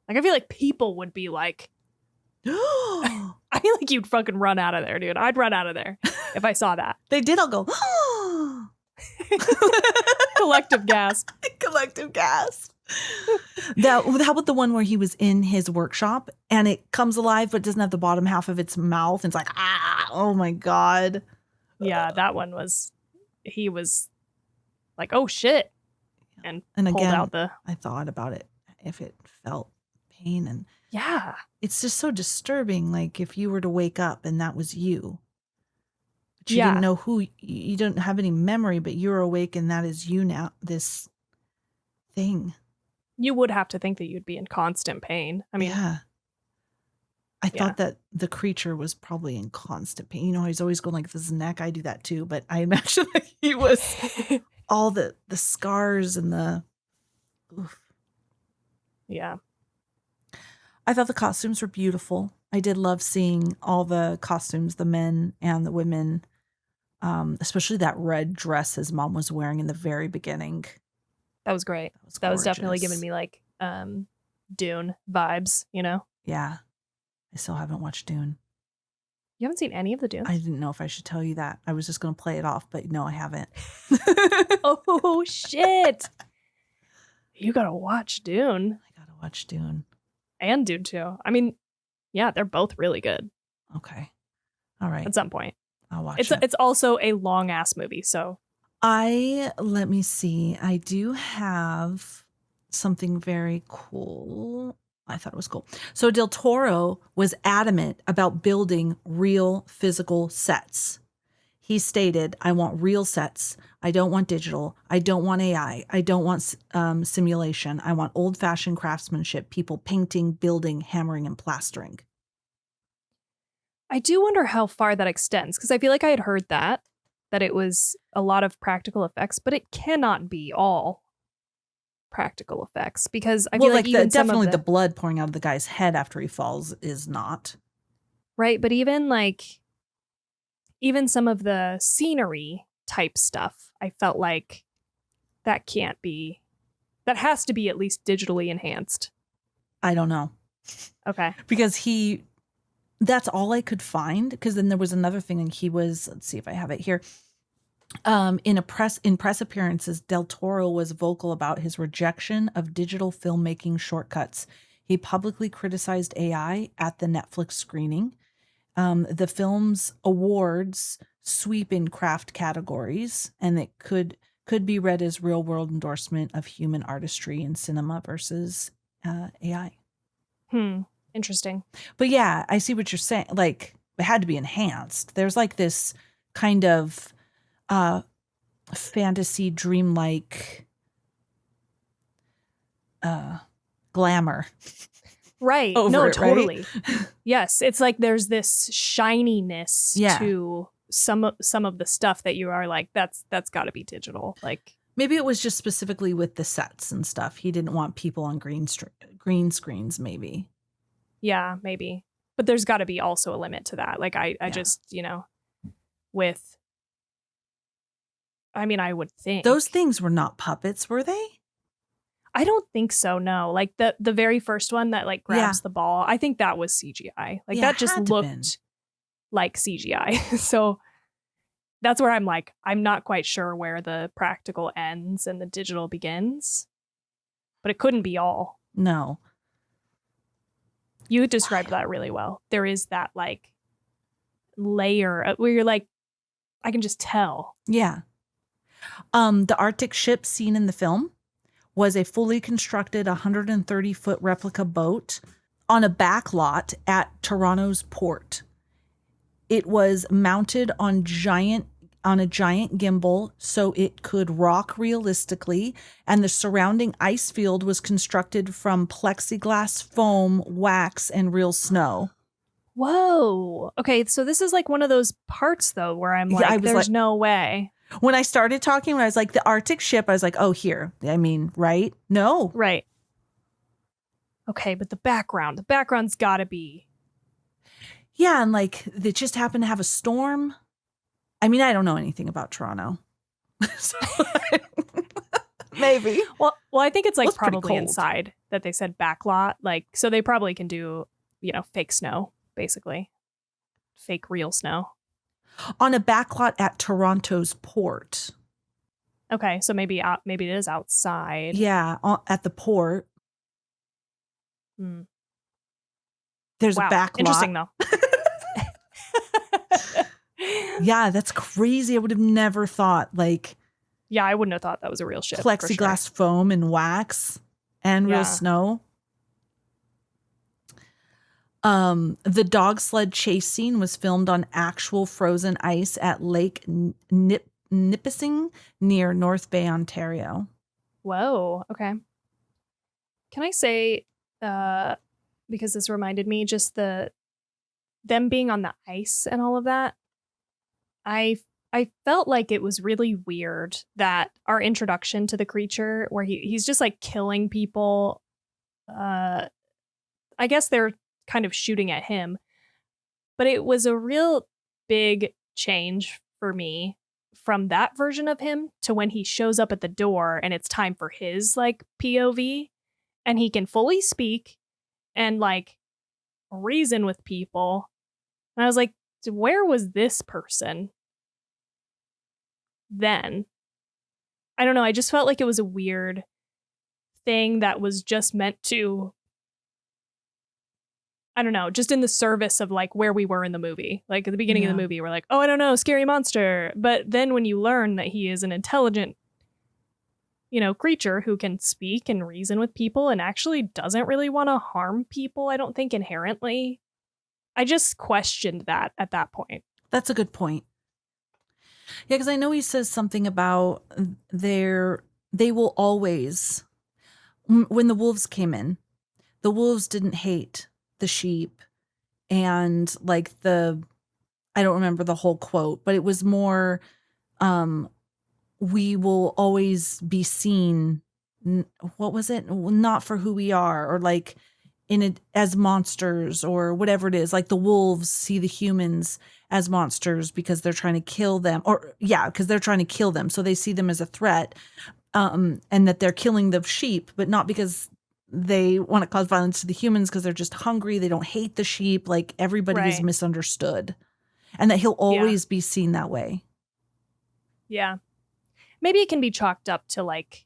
Speaker 1: Like I feel like people would be like, I feel like you'd fucking run out of there, dude. I'd run out of there if I saw that.
Speaker 2: They did. I'll go.
Speaker 1: Collective gasp.
Speaker 2: Collective gasp. How about the one where he was in his workshop and it comes alive but doesn't have the bottom half of its mouth and it's like, oh my God.
Speaker 1: Yeah, that one was he was like, oh shit, and pulled
Speaker 2: again,
Speaker 1: out the.
Speaker 2: I thought about it if it felt pain, and
Speaker 1: Yeah.
Speaker 2: it's just so disturbing. Like if you were to wake up and that was you, but you
Speaker 1: Yeah.
Speaker 2: didn't know who, you don't have any memory, but you're awake and that is you now. This thing.
Speaker 1: You would have to think that you'd be in constant pain. I mean,
Speaker 2: yeah. I
Speaker 1: Yeah.
Speaker 2: thought that the creature was probably in constant pain. You know, he's always going like this neck. I do that too, but I imagine that he was all the scars and the. Oof.
Speaker 1: yeah.
Speaker 2: I thought the costumes were beautiful. I did love seeing all the costumes, the men and the women, especially that red dress his mom was wearing in the very beginning.
Speaker 1: That was great. That was definitely giving me like Dune vibes, you know?
Speaker 2: Yeah. I still haven't watched Dune.
Speaker 1: You haven't seen any of the Dunes?
Speaker 2: I didn't know if I should tell you that. I was just going to play it off, but no, I haven't.
Speaker 1: Oh, shit. You gotta watch Dune.
Speaker 2: I got to watch Dune.
Speaker 1: And Dune 2. I mean, yeah, they're both really good.
Speaker 2: Okay. All right.
Speaker 1: At some point.
Speaker 2: I'll watch it.
Speaker 1: It's also a long ass movie, so.
Speaker 2: Let me see. I do have something very cool. I thought it was cool. So Del Toro was adamant about building real physical sets. He stated, I want real sets. I don't want digital. I don't want AI. I don't want simulation. I want old-fashioned craftsmanship, people painting, building, hammering, and plastering.
Speaker 1: I do wonder how far that extends, because I feel like I had heard that it was a lot of practical effects, but it cannot be all practical effects, because I feel like even
Speaker 2: definitely the blood pouring out of the guy's head after he falls is not.
Speaker 1: Right, but even some of the scenery type stuff, I felt like that has to be at least digitally enhanced.
Speaker 2: I don't know.
Speaker 1: Okay.
Speaker 2: Because that's all I could find. Because then there was another thing, and let's see if I have it here. In press appearances, Del Toro was vocal about his rejection of digital filmmaking shortcuts. He publicly criticized AI at the Netflix screening. The film's awards sweep in craft categories, and it could be read as real world endorsement of human artistry in cinema versus AI.
Speaker 1: Interesting.
Speaker 2: But yeah, I see what you're saying. Like, it had to be enhanced. There's like this kind of fantasy dreamlike glamour.
Speaker 1: Right. No, totally. Right? Yes. It's like there's this shininess to some of the stuff that you are like, that's got to be digital. Like,
Speaker 2: maybe it was just specifically with the sets and stuff. He didn't want people on green screens, maybe.
Speaker 1: Yeah, maybe. But there's got to be also a limit to that. Like, I just, I would think.
Speaker 2: Those things were not puppets, were they?
Speaker 1: I don't think so, no. Like the very first one that like grabs the ball, I think that was CGI. Like that just looked like CGI. So that's where I'm like, I'm not quite sure where the practical ends and the digital begins. But it couldn't be all.
Speaker 2: No.
Speaker 1: You described that really well. There is that like layer where you're like, I can just tell.
Speaker 2: Yeah. The Arctic ship seen in the film was a fully constructed 130-foot replica boat on a back lot at Toronto's port. It was mounted on a giant gimbal so it could rock realistically, and the surrounding ice field was constructed from plexiglass, foam, wax, and real snow.
Speaker 1: Whoa. Okay, so this is like one of those parts though where I'm like, there's no way.
Speaker 2: When I started talking, when I was like, the Arctic ship, I was like, oh, here. I mean, right? No.
Speaker 1: Right. Okay, but the background's got to be.
Speaker 2: Yeah, and like, they just happened to have a storm. I mean, I don't know anything about Toronto. So, maybe.
Speaker 1: Well, I think it's like probably inside that they said backlot. Like, so they probably can do, fake snow, basically. Fake real snow.
Speaker 2: On a backlot at Toronto's port.
Speaker 1: Okay, so maybe it is outside.
Speaker 2: Yeah, at the port. There's a backlot.
Speaker 1: Interesting though.
Speaker 2: Yeah, that's crazy. I would have never thought like
Speaker 1: Yeah, I wouldn't have thought that was a real ship.
Speaker 2: plexiglass foam and wax and real snow. The dog sled chase scene was filmed on actual frozen ice at Lake Nipissing near North Bay, Ontario.
Speaker 1: Whoa. Okay. Can I say, because this reminded me, just them being on the ice and all of that. I felt like it was really weird that our introduction to the creature, where he's just like killing people. I guess they're kind of shooting at him, but it was a real big change for me from that version of him to when he shows up at the door and it's time for his like POV and he can fully speak and like reason with people. And I was like, where was this person then? I don't know. I just felt like it was a weird thing that was just meant to, I don't know, just in the service of like where we were in the movie. Like at the beginning of the movie, we're like, oh, I don't know, scary monster. But then when you learn that he is an intelligent, creature who can speak and reason with people and actually doesn't really want to harm people, I don't think inherently. I just questioned that at that point.
Speaker 2: That's a good point. Yeah, because I know he says something about they will always, when the wolves came in, the wolves didn't hate the sheep and like I don't remember the whole quote, but it was more, we will always be seen. What was it? Not for who we are, or like as monsters or whatever it is. Like the wolves see the humans as monsters because they're trying to kill them, because they're trying to kill them. So they see them as a threat, and that they're killing the sheep, but not because they want to cause violence to the humans, because they're just hungry. They don't hate the sheep. Like everybody is misunderstood, and that he'll always be seen that way. Yeah.
Speaker 1: Maybe it can be chalked up to like,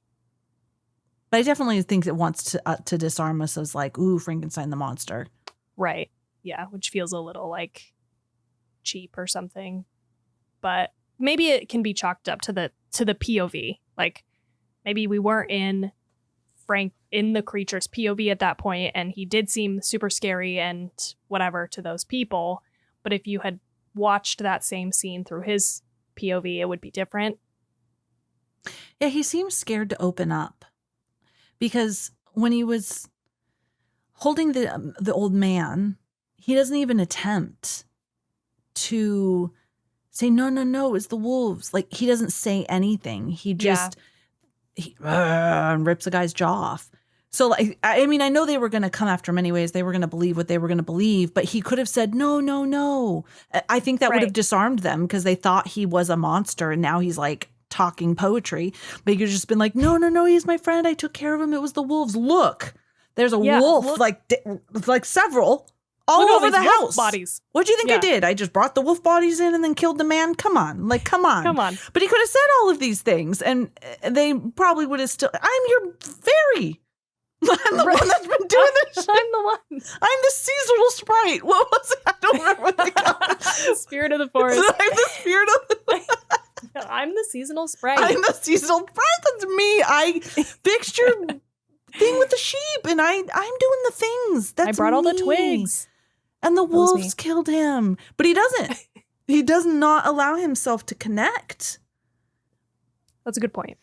Speaker 2: but I definitely think it wants to disarm us as like, ooh, Frankenstein the monster.
Speaker 1: Right. Yeah. Which feels a little like cheap or something. But maybe it can be chalked up to the POV. Like maybe we weren't in the creature's POV at that point, and he did seem super scary and whatever to those people. But if you had watched that same scene through his POV, it would be different.
Speaker 2: Yeah, he seems scared to open up. Because when he was holding the old man, he doesn't even attempt to say, no, it's the wolves. Like, he doesn't say anything. He just and rips the guy's jaw off. So, like, I mean, I know they were going to come after him anyways. They were going to believe what they were going to believe. But he could have said, no. I think that would have disarmed them because they thought he was a monster. And now he's like talking poetry, but you could just been like, no, he's my friend. I took care of him. It was the wolves. Look, there's a wolf, like several all over the house.
Speaker 1: Bodies.
Speaker 2: What'd you think I did? I just brought the wolf bodies in and then killed the man. Come on. But he could have said all of these things, and they probably would have still. I'm your fairy. I'm the one that's been doing this.
Speaker 1: I'm the one.
Speaker 2: I'm the seasonal sprite. What was it? I don't remember what they call it.
Speaker 1: The spirit of the forest.
Speaker 2: I'm the spirit of the
Speaker 1: I'm the seasonal sprite.
Speaker 2: I'm the seasonal sprite. That's me. I fixed your thing with the sheep, and I'm doing the things. That's
Speaker 1: I brought all the
Speaker 2: me.
Speaker 1: twigs.
Speaker 2: And the wolves killed him. But he doesn't. He does not allow himself to connect.
Speaker 1: That's a good point.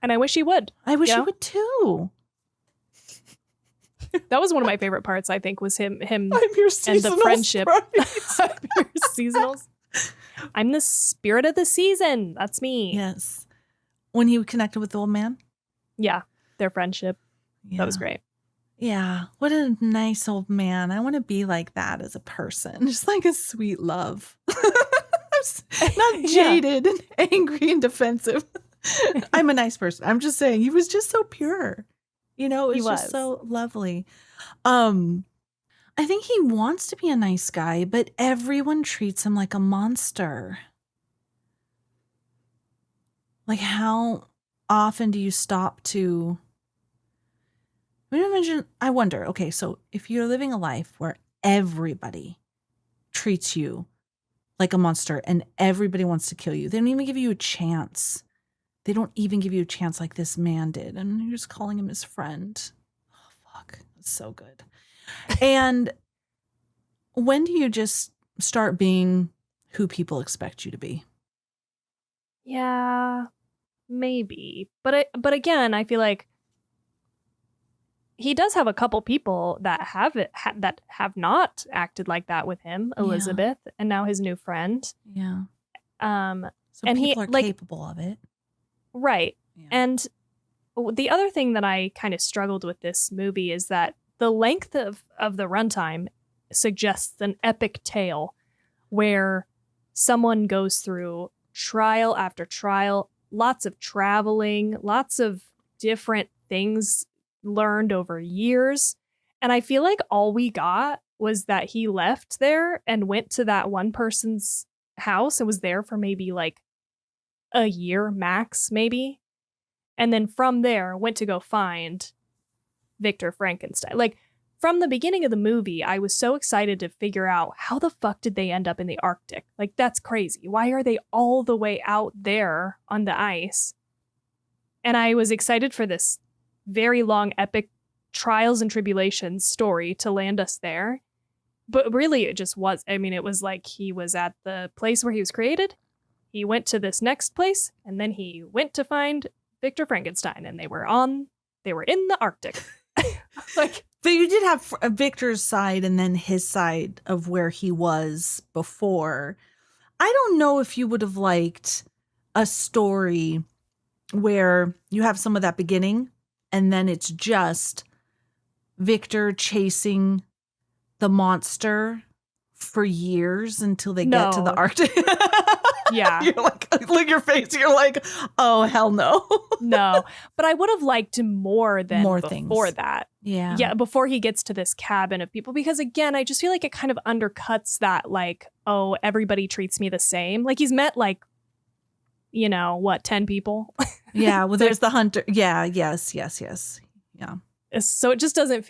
Speaker 1: And I wish he would.
Speaker 2: I wish he would too.
Speaker 1: That was one of my favorite parts, I think, was him
Speaker 2: I'm your
Speaker 1: and the friendship.
Speaker 2: Sprite.
Speaker 1: Seasonals. I'm the spirit of the season. That's me.
Speaker 2: Yes. When he connected with the old man?
Speaker 1: Yeah. Their friendship. Yeah. That was great.
Speaker 2: Yeah. What a nice old man. I want to be like that as a person. Just like a sweet love. Not jaded and angry and defensive. I'm a nice person. I'm just saying he was just so pure. It was just so lovely. I think he wants to be a nice guy, but everyone treats him like a monster. Like, how often do you stop to imagine? I wonder, okay, so if you're living a life where everybody treats you like a monster and everybody wants to kill you. They don't even give you a chance. They don't even give you a chance like this man did. And you're just calling him his friend. Oh, fuck. It's so good. And when do you just start being who people expect you to be?
Speaker 1: Yeah, maybe. But again, I feel like he does have a couple people that have not acted like that with him, Elizabeth, and now his new friend.
Speaker 2: Yeah. So
Speaker 1: and
Speaker 2: people
Speaker 1: he
Speaker 2: are capable of it.
Speaker 1: Right.
Speaker 2: Yeah.
Speaker 1: And the other thing that I kind of struggled with this movie is that the length of the runtime suggests an epic tale where someone goes through trial after trial, lots of traveling, lots of different things learned over years. And I feel like all we got was that he left there and went to that one person's house and was there for maybe like a year max, maybe. And then from there went to go find Victor Frankenstein. Like, from the beginning of the movie, I was so excited to figure out how the fuck did they end up in the Arctic? Like, that's crazy. Why are they all the way out there on the ice? And I was excited for this very long, epic trials and tribulations story to land us there. But really, it just was. I mean, it was like he was at the place where he was created. He went to this next place, and then he went to find Victor Frankenstein, and they were in the Arctic. Like,
Speaker 2: but you did have Victor's side and then his side of where he was before. I don't know if you would have liked a story where you have some of that beginning and then it's just Victor chasing the monster for years until they get to the Arctic.
Speaker 1: Yeah.
Speaker 2: You're like, look at your face. You're like, oh, hell no.
Speaker 1: No. But I would have liked more than before
Speaker 2: things.
Speaker 1: That.
Speaker 2: Yeah.
Speaker 1: Yeah, before he gets to this cabin of people. Because again, I just feel like it kind of undercuts that, like, oh, everybody treats me the same. Like, he's met, like, 10 people?
Speaker 2: Yeah, well, there's the hunter. Yeah, yes. Yeah.
Speaker 1: So it just doesn't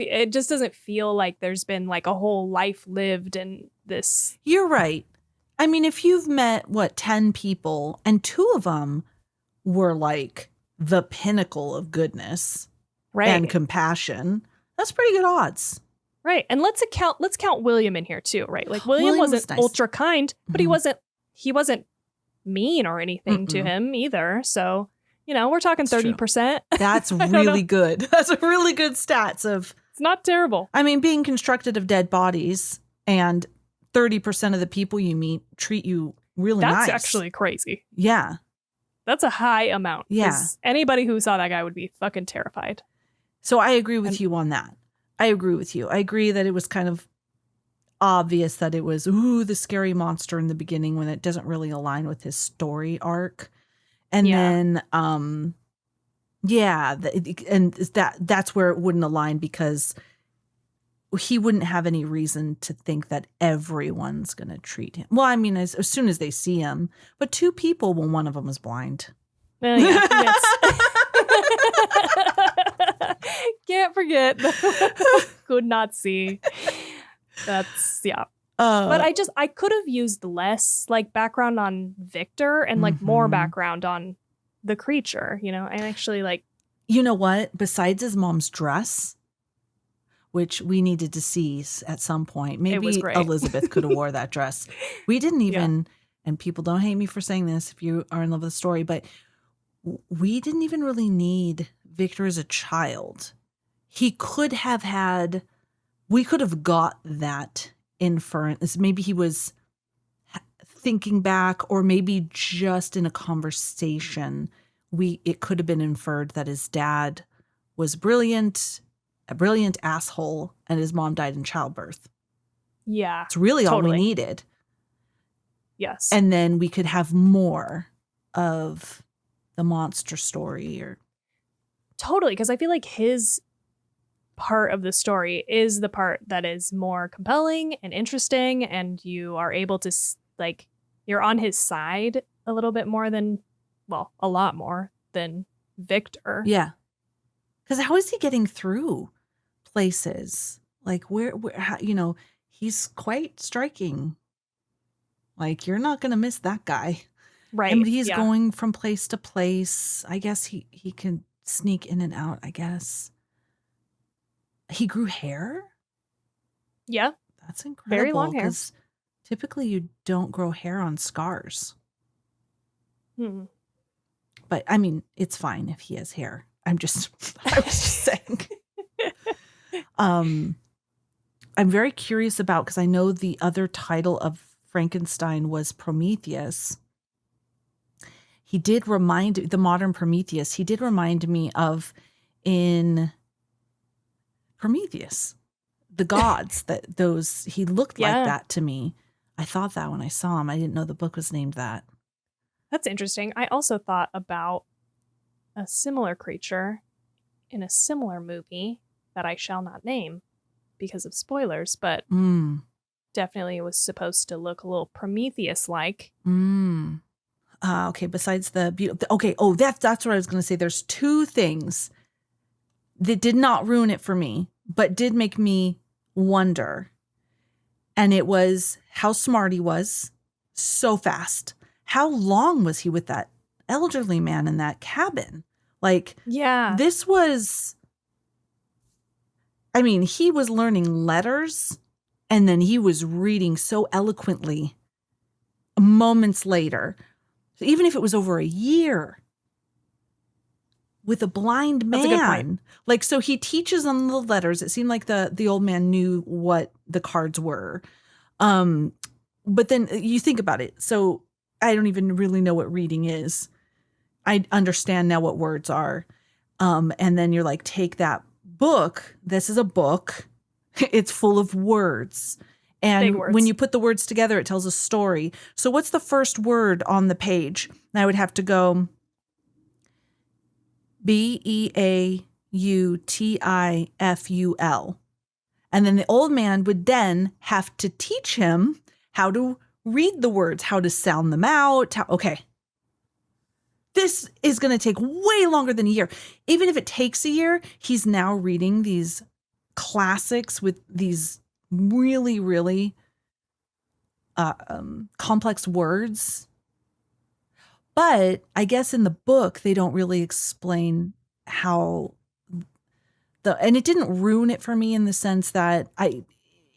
Speaker 1: feel like there's been, like, a whole life lived in this.
Speaker 2: You're right. I mean, if you've met, 10 people and 2 of them were like the pinnacle of goodness and compassion, that's pretty good odds.
Speaker 1: Right. And let's count William in here too, right? Like, William wasn't
Speaker 2: nice.
Speaker 1: ultra kind, but he wasn't mean or anything to him either. So, we're talking 30%.
Speaker 2: That's really good. That's a really good stats of.
Speaker 1: It's not terrible.
Speaker 2: I mean, being constructed of dead bodies and 30% of the people you meet treat you really nice.
Speaker 1: That's actually crazy.
Speaker 2: Yeah.
Speaker 1: That's a high amount.
Speaker 2: Yeah.
Speaker 1: Anybody who saw that guy would be fucking terrified.
Speaker 2: So I agree with you on that. I agree with you. I agree that it was kind of obvious that it was, the scary monster in the beginning when it doesn't really align with his story arc. And then, and that's where it wouldn't align because he wouldn't have any reason to think that everyone's going to treat him. Well, I mean, as soon as they see him, but 2 people when one of them was blind.
Speaker 1: Well, yeah, yes. Can't forget. Could not see. That's, yeah. But I could have used less, like, background on Victor and, like, more background on the creature, I actually, like.
Speaker 2: You know what? Besides his mom's dress, which we needed to see at some point. Maybe Elizabeth could have wore that dress. We didn't even, and people don't hate me for saying this if you are in love with the story, but we didn't even really need Victor as a child. We could have got that inference. Maybe he was thinking back, or maybe just in a conversation, it could have been inferred that his dad was a brilliant asshole, and his mom died in childbirth.
Speaker 1: Yeah.
Speaker 2: It's really all we needed.
Speaker 1: Yes.
Speaker 2: And then we could have more of the monster story
Speaker 1: Totally, because I feel like his part of the story is the part that is more compelling and interesting, and you are able to, like, you're on his side a little bit more than, well, a lot more than Victor.
Speaker 2: Yeah. Because how is he getting through places? Like, where he's quite striking. Like, you're not going to miss that guy.
Speaker 1: Right.
Speaker 2: And he's
Speaker 1: yeah.
Speaker 2: going from place to place. I guess he can sneak in and out, I guess. He grew hair?
Speaker 1: Yeah.
Speaker 2: That's incredible.
Speaker 1: Very long hair.
Speaker 2: Because typically you don't grow hair on scars. But I mean, it's fine if he has hair. I was just saying. I'm very curious about, because I know the other title of Frankenstein was Prometheus. He did remind the modern Prometheus. He did remind me of in Prometheus, the gods he looked like that to me. I thought that when I saw him. I didn't know the book was named that.
Speaker 1: That's interesting. I also thought about a similar creature in a similar movie that I shall not name because of spoilers, but definitely was supposed to look a little Prometheus-like.
Speaker 2: Okay, besides the beautiful... Okay, that's what I was going to say. There's two things that did not ruin it for me, but did make me wonder. And it was how smart he was, so fast. How long was he with that elderly man in that cabin? Like, this was... I mean, he was learning letters, and then he was reading so eloquently moments later. So even if it was over a year with a blind man.
Speaker 1: That's a good point.
Speaker 2: Like, so he teaches them the letters. It seemed like the old man knew what the cards were. But then you think about it. So I don't even really know what reading is. I understand now what words are. And then you're like, take that book. This is a book. It's full of words. And when you put the words together, it tells a story. So what's the first word on the page? And I would have to go Beautiful. And then the old man would then have to teach him how to read the words, how to sound them out. Okay. This is going to take way longer than a year. Even if it takes a year, he's now reading these classics with these really, really complex words. But I guess in the book, they don't really explain how and it didn't ruin it for me in the sense that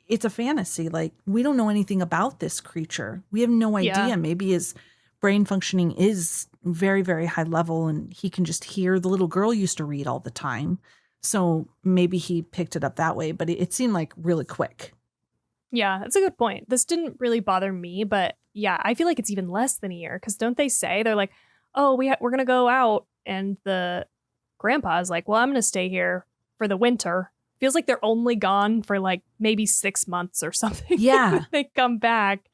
Speaker 2: it's a fantasy. Like, we don't know anything about this creature. We have no idea.
Speaker 1: Yeah.
Speaker 2: Maybe his brain functioning is very, very high level and he can just hear. The little girl used to read all the time. So maybe he picked it up that way, but it seemed like really quick.
Speaker 1: Yeah, that's a good point. This didn't really bother me, but yeah, I feel like it's even less than a year. Because don't they say, they're like, oh, we're going to go out. And the grandpa is like, well, I'm going to stay here for the winter. Feels like they're only gone for like maybe 6 months or something.
Speaker 2: Yeah.
Speaker 1: They come back.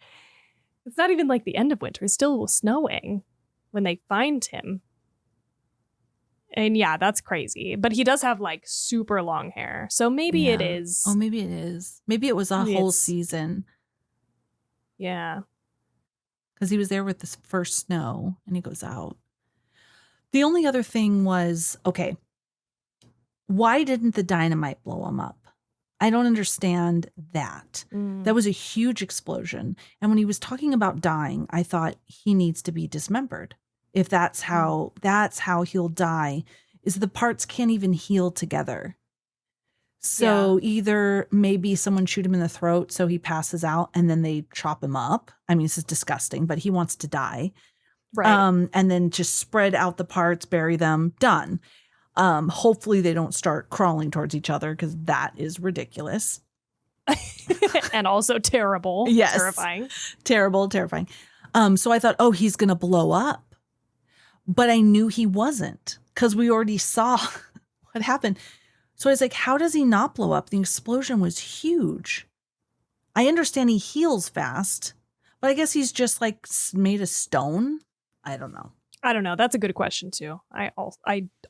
Speaker 1: It's not even like the end of winter. It's still snowing when they find him. And yeah, that's crazy. But he does have like super long hair. So maybe it is.
Speaker 2: Oh, maybe it is. Maybe it was a whole season.
Speaker 1: Yeah.
Speaker 2: Because he was there with this first snow and he goes out. The only other thing was, okay, why didn't the dynamite blow him up? I don't understand that. That was a huge explosion. And when he was talking about dying, I thought he needs to be dismembered. If that's how he'll die, is the parts can't even heal together. So either maybe someone shoot him in the throat so he passes out and then they chop him up. I mean, this is disgusting, but he wants to die.
Speaker 1: Right.
Speaker 2: And then just spread out the parts, bury them, done. Hopefully they don't start crawling towards each other because that is ridiculous.
Speaker 1: And also terrible.
Speaker 2: Yes.
Speaker 1: Terrifying.
Speaker 2: Terrifying. So I thought, oh, he's going to blow up. But I knew he wasn't because we already saw what happened. So I was like, how does he not blow up? The explosion was huge. I understand he heals fast, but I guess he's just like made of stone. I don't know.
Speaker 1: That's a good question too. I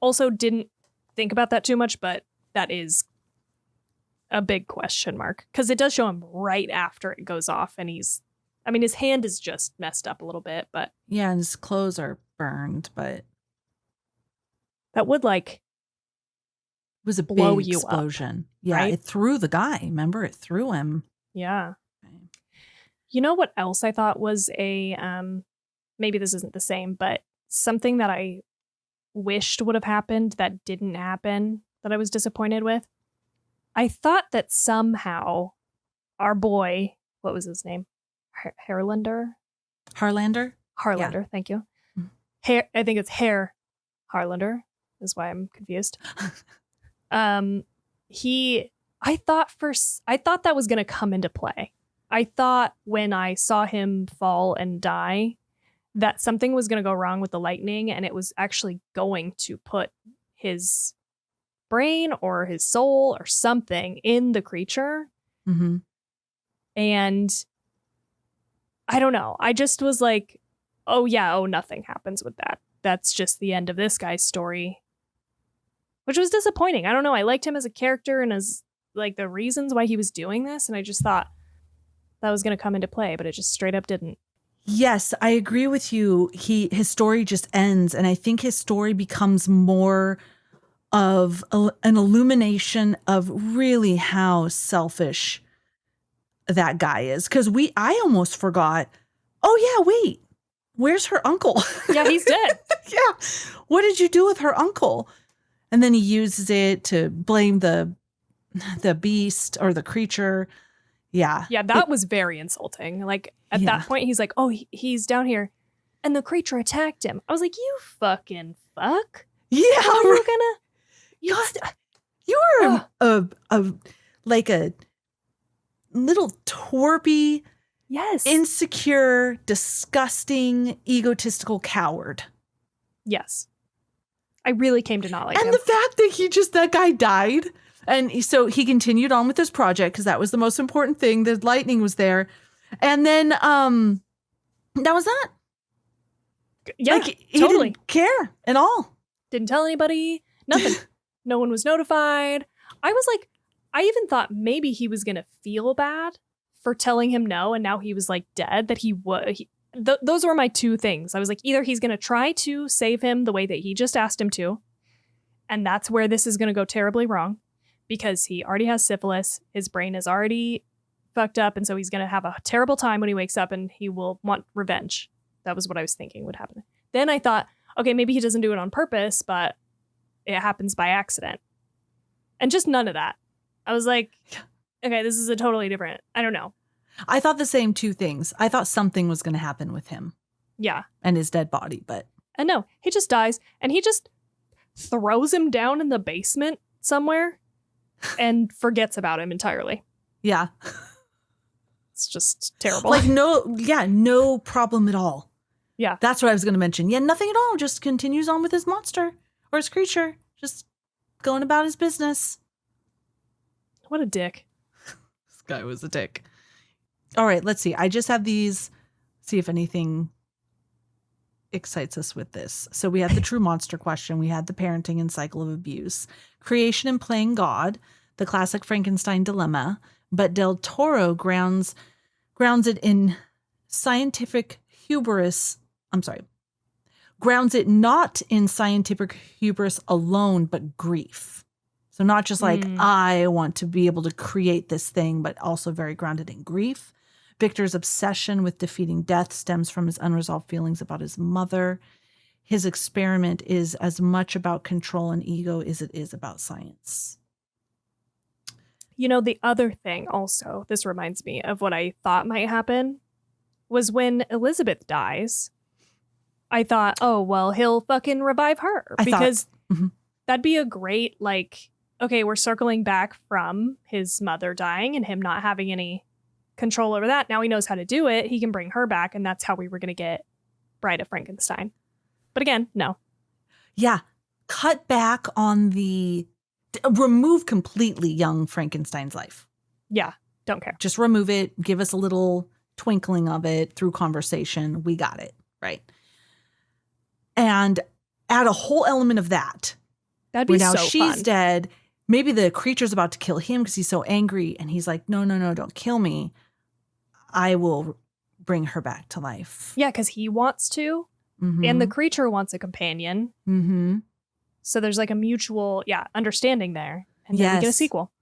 Speaker 1: also didn't think about that too much, but that is a big question mark because it does show him right after it goes off and his hand is just messed up a little bit, but
Speaker 2: yeah, and his clothes are burned, but
Speaker 1: that would like
Speaker 2: it was a
Speaker 1: blow
Speaker 2: big
Speaker 1: you
Speaker 2: explosion.
Speaker 1: Up,
Speaker 2: yeah,
Speaker 1: right?
Speaker 2: It threw the guy. Remember, it threw him.
Speaker 1: Yeah. You know what else I thought was maybe this isn't the same, but something that I wished would have happened that didn't happen that I was disappointed with? I thought that somehow our boy, what was his name? Harlander?
Speaker 2: Harlander?
Speaker 1: Harlander,
Speaker 2: Yeah.
Speaker 1: thank you.
Speaker 2: Mm-hmm.
Speaker 1: I think it's Hair Harlander is why I'm confused. I thought that was going to come into play. I thought when I saw him fall and die that something was going to go wrong with the lightning and it was actually going to put his brain or his soul or something in the creature.
Speaker 2: Mm-hmm.
Speaker 1: And I don't know. I just was like, nothing happens with that. That's just the end of this guy's story, which was disappointing. I don't know. I liked him as a character and as like the reasons why he was doing this. And I just thought that was going to come into play, but it just straight up didn't.
Speaker 2: Yes, I agree with you. His story just ends. And I think his story becomes more of an illumination of really how selfish that guy is. Because I almost forgot, oh yeah, wait, where's her uncle?
Speaker 1: Yeah, he's dead.
Speaker 2: Yeah. What did you do with her uncle? And then he uses it to blame the beast or the creature. Yeah.
Speaker 1: Yeah, that was very insulting. Like at that point, he's like, oh, he's down here. And the creature attacked him. I was like, you fucking fuck.
Speaker 2: Yeah.
Speaker 1: How are you gonna?
Speaker 2: You are a little twerpy,
Speaker 1: yes,
Speaker 2: insecure, disgusting, egotistical coward.
Speaker 1: Yes. I really came to not like him.
Speaker 2: And the fact that that guy died. And so he continued on with his project because that was the most important thing. The lightning was there. And then that was that.
Speaker 1: Yeah,
Speaker 2: he
Speaker 1: totally.
Speaker 2: Didn't care at all.
Speaker 1: Didn't tell anybody. Nothing. No one was notified. I was like, I even thought maybe he was going to feel bad for telling him no. And now he was like dead, that he would. Those were my two things. I was like, either he's going to try to save him the way that he just asked him to. And that's where this is going to go terribly wrong because he already has syphilis. His brain is already fucked up. And so he's going to have a terrible time when he wakes up and he will want revenge. That was what I was thinking would happen. Then I thought, okay, maybe he doesn't do it on purpose, but it happens by accident. And just none of that. I was like, okay, this is a totally different, I don't know.
Speaker 2: I thought the same two things. I thought something was going to happen with him.
Speaker 1: Yeah.
Speaker 2: And his dead body, but.
Speaker 1: And no, he just dies and he just throws him down in the basement somewhere and forgets about him entirely.
Speaker 2: Yeah.
Speaker 1: It's just terrible.
Speaker 2: Like no problem at all.
Speaker 1: Yeah.
Speaker 2: That's what I was going to mention. Yeah, nothing at all. Just continues on with his monster or his creature. Just going about his business.
Speaker 1: What a dick.
Speaker 2: This guy was a dick. All right, let's see. I just have these. See if anything excites us with this. So we had the true monster question. We had the parenting and cycle of abuse. Creation and playing God. The classic Frankenstein dilemma. But Del Toro grounds it in scientific hubris. I'm sorry. Grounds it not in scientific hubris alone, but grief. So not just like, I want to be able to create this thing, but also very grounded in grief. Victor's obsession with defeating death stems from his unresolved feelings about his mother. His experiment is as much about control and ego as it is about science.
Speaker 1: You know, the other thing also, this reminds me of what I thought might happen, was when Elizabeth dies, I thought, oh, well, he'll fucking revive her. Because that'd be a great, like, okay, we're circling back from his mother dying and him not having any control over that. Now he knows how to do it. He can bring her back. And that's how we were going to get Bride of Frankenstein. But again, no.
Speaker 2: Yeah. Cut back on remove completely young Frankenstein's life.
Speaker 1: Yeah. Don't care.
Speaker 2: Just remove it. Give us a little twinkling of it through conversation. We got it. Right. And add a whole element of that.
Speaker 1: That'd be
Speaker 2: now
Speaker 1: so
Speaker 2: she's
Speaker 1: fun.
Speaker 2: Dead. Maybe the creature's about to kill him because he's so angry. And he's like, no, don't kill me. I will bring her back to life.
Speaker 1: Yeah, because he wants to. Mm-hmm. And the creature wants a companion.
Speaker 2: Mm-hmm.
Speaker 1: So there's like a mutual, understanding there. And then we get a sequel.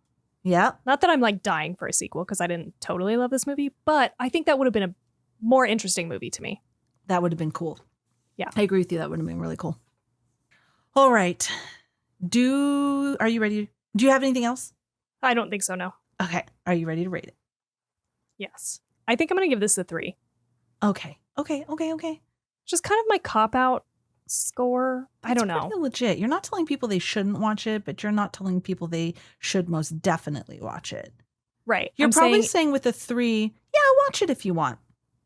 Speaker 2: Yeah.
Speaker 1: Not that I'm like dying for a sequel because I didn't totally love this movie, but I think that would have been a more interesting movie to me.
Speaker 2: That would have been cool.
Speaker 1: Yeah.
Speaker 2: I agree with you. That would have been really cool. All right. Are you ready? Do you have anything else?
Speaker 1: I don't think so, no.
Speaker 2: Okay. Are you ready to rate it?
Speaker 1: Yes. I think I'm going to give this a 3.
Speaker 2: Okay.
Speaker 1: Just kind of my cop-out score. I don't know.
Speaker 2: Pretty legit. You're not telling people they shouldn't watch it, but you're not telling people they should most definitely watch it.
Speaker 1: Right.
Speaker 2: You're probably saying with a 3, yeah, watch it if you want.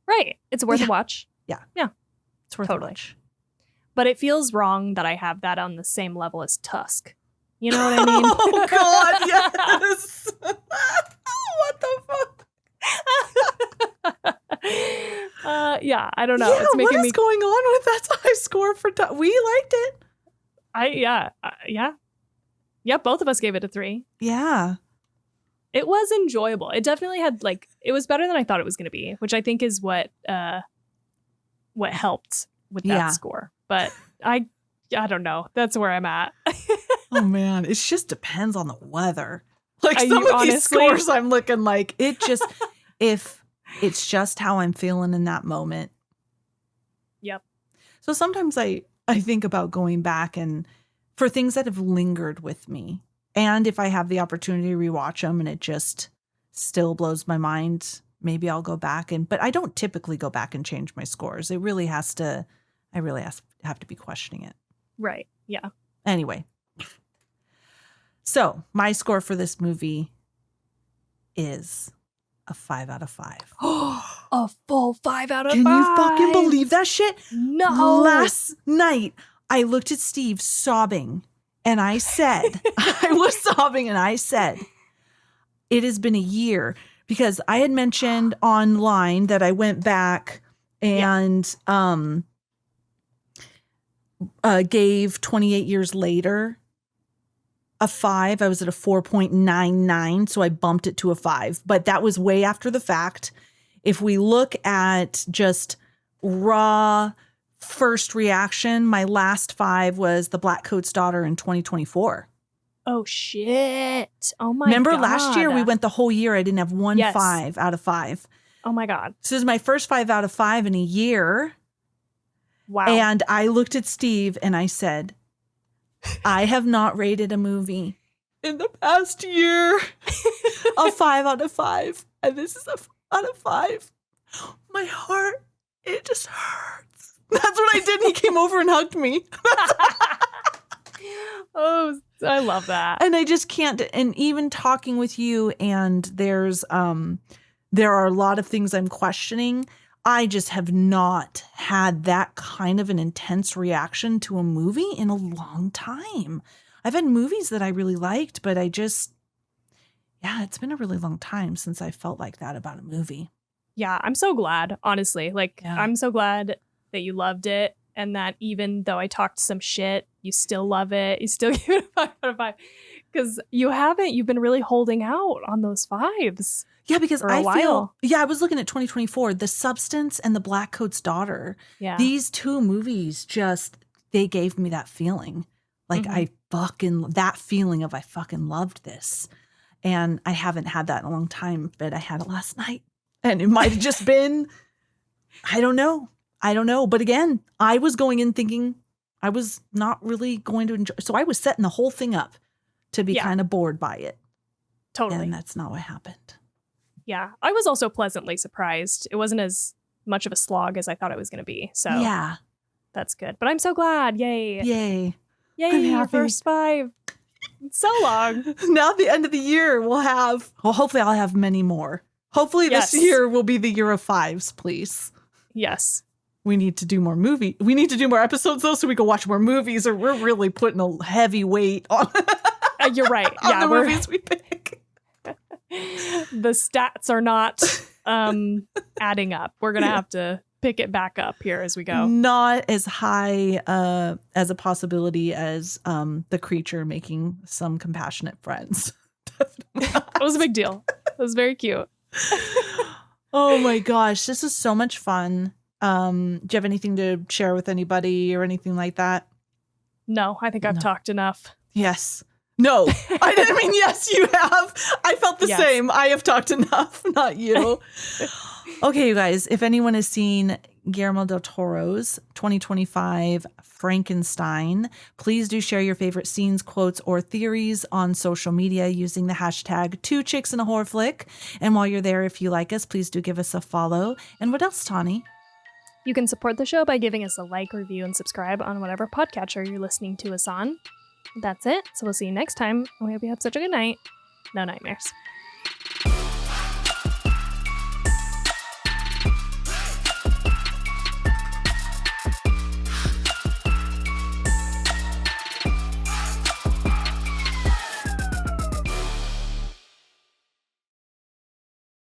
Speaker 1: Right. It's worth a watch.
Speaker 2: Yeah.
Speaker 1: Yeah.
Speaker 2: It's worth a watch.
Speaker 1: But it feels wrong that I have that on the same level as Tusk. You know what I mean?
Speaker 2: Oh, God, yes. What the fuck?
Speaker 1: Yeah, I don't know.
Speaker 2: Yeah,
Speaker 1: it's making
Speaker 2: what is going on with that high score for Tusk? We liked it.
Speaker 1: Yeah, both of us gave it a 3.
Speaker 2: Yeah.
Speaker 1: It was enjoyable. It definitely had it was better than I thought it was going to be, which I think is what helped with that score. But I don't know. That's where I'm at.
Speaker 2: Oh man, it just depends on the weather. Like some of these scores I'm looking like it just if it's just how I'm feeling in that moment.
Speaker 1: Yep.
Speaker 2: So sometimes I think about going back and for things that have lingered with me. And if I have the opportunity to rewatch them and it just still blows my mind, maybe I'll go back but I don't typically go back and change my scores. I really have to be questioning it.
Speaker 1: Right. Yeah.
Speaker 2: Anyway. So my score for this movie is a 5 out of 5.
Speaker 1: A full 5 out of 5.
Speaker 2: Can you fucking believe that shit?
Speaker 1: No.
Speaker 2: Last night, I looked at Steve sobbing and I said, it has been a year because I had mentioned online that I went back and gave 28 Years Later a 5. I was at a 4.99, so I bumped it to a 5. But that was way after the fact. If we look at just raw first reaction, my last 5 was The Black Coat's Daughter in 2024.
Speaker 1: Oh, shit. Oh, my God.
Speaker 2: Remember last year, we went the whole year. I didn't have one 5 out of 5.
Speaker 1: Oh, my God.
Speaker 2: This is my first 5 out of 5 in a year.
Speaker 1: Wow.
Speaker 2: And I looked at Steve and I said, I have not rated a movie in the past year a 5 out of 5. And this is a 5 out of 5. My heart, it just hurts. That's what I did. And he came over and hugged me.
Speaker 1: Oh, I love that.
Speaker 2: And I just can't. And even talking with you, and there are a lot of things I'm questioning. I just have not had that kind of an intense reaction to a movie in a long time. I've had movies that I really liked, but it's been a really long time since I felt like that about a movie.
Speaker 1: Yeah, I'm so glad, honestly. I'm so glad that you loved it and that even though I talked some shit, you still love it. You still give it a 5 out of 5 because you've been really holding out on those 5s.
Speaker 2: Yeah, because I was looking at 2024, The Substance and The Black Coat's Daughter.
Speaker 1: Yeah.
Speaker 2: These 2 movies they gave me that feeling. Like that feeling of I fucking loved this. And I haven't had that in a long time, but I had it last night. And it might have just been, I don't know. But again, I was going in thinking I was not really going to enjoy. So I was setting the whole thing up to be kind of bored by it.
Speaker 1: Totally.
Speaker 2: And that's not what happened.
Speaker 1: Yeah. I was also pleasantly surprised. It wasn't as much of a slog as I thought it was going to be. So
Speaker 2: yeah,
Speaker 1: that's good. But I'm so glad. Yay.
Speaker 2: Yay.
Speaker 1: Your first 5. It's so long.
Speaker 2: Now at the end of the year, hopefully I'll have many more. Hopefully this year will be the year of 5s, please.
Speaker 1: Yes.
Speaker 2: We need to do more We need to do more episodes though, so we can watch more movies, or we're really putting a heavy weight on.
Speaker 1: You're right.
Speaker 2: On the movies we pick.
Speaker 1: The stats are not adding up. We're gonna have to pick it back up here as we go.
Speaker 2: Not as high as a possibility as the creature making some compassionate friends.
Speaker 1: It was a big deal. It was very cute.
Speaker 2: Oh my gosh, this is so much fun. Do you have anything to share with anybody or anything like that?
Speaker 1: No, I think I've talked enough.
Speaker 2: Yes. No, I didn't mean yes, you have. I felt the
Speaker 1: Yes.
Speaker 2: same. I have talked enough, not you. Okay, you guys, if anyone has seen Guillermo del Toro's 2025 Frankenstein, please do share your favorite scenes, quotes, or theories on social media using the hashtag 2ChicksInAHorrorFlick. And while you're there, if you like us, please do give us a follow. And what else, Tawny?
Speaker 1: You can support the show by giving us a like, review, and subscribe on whatever podcatcher you're listening to us on. That's it. So we'll see you next time. We hope you have such a good night. No nightmares.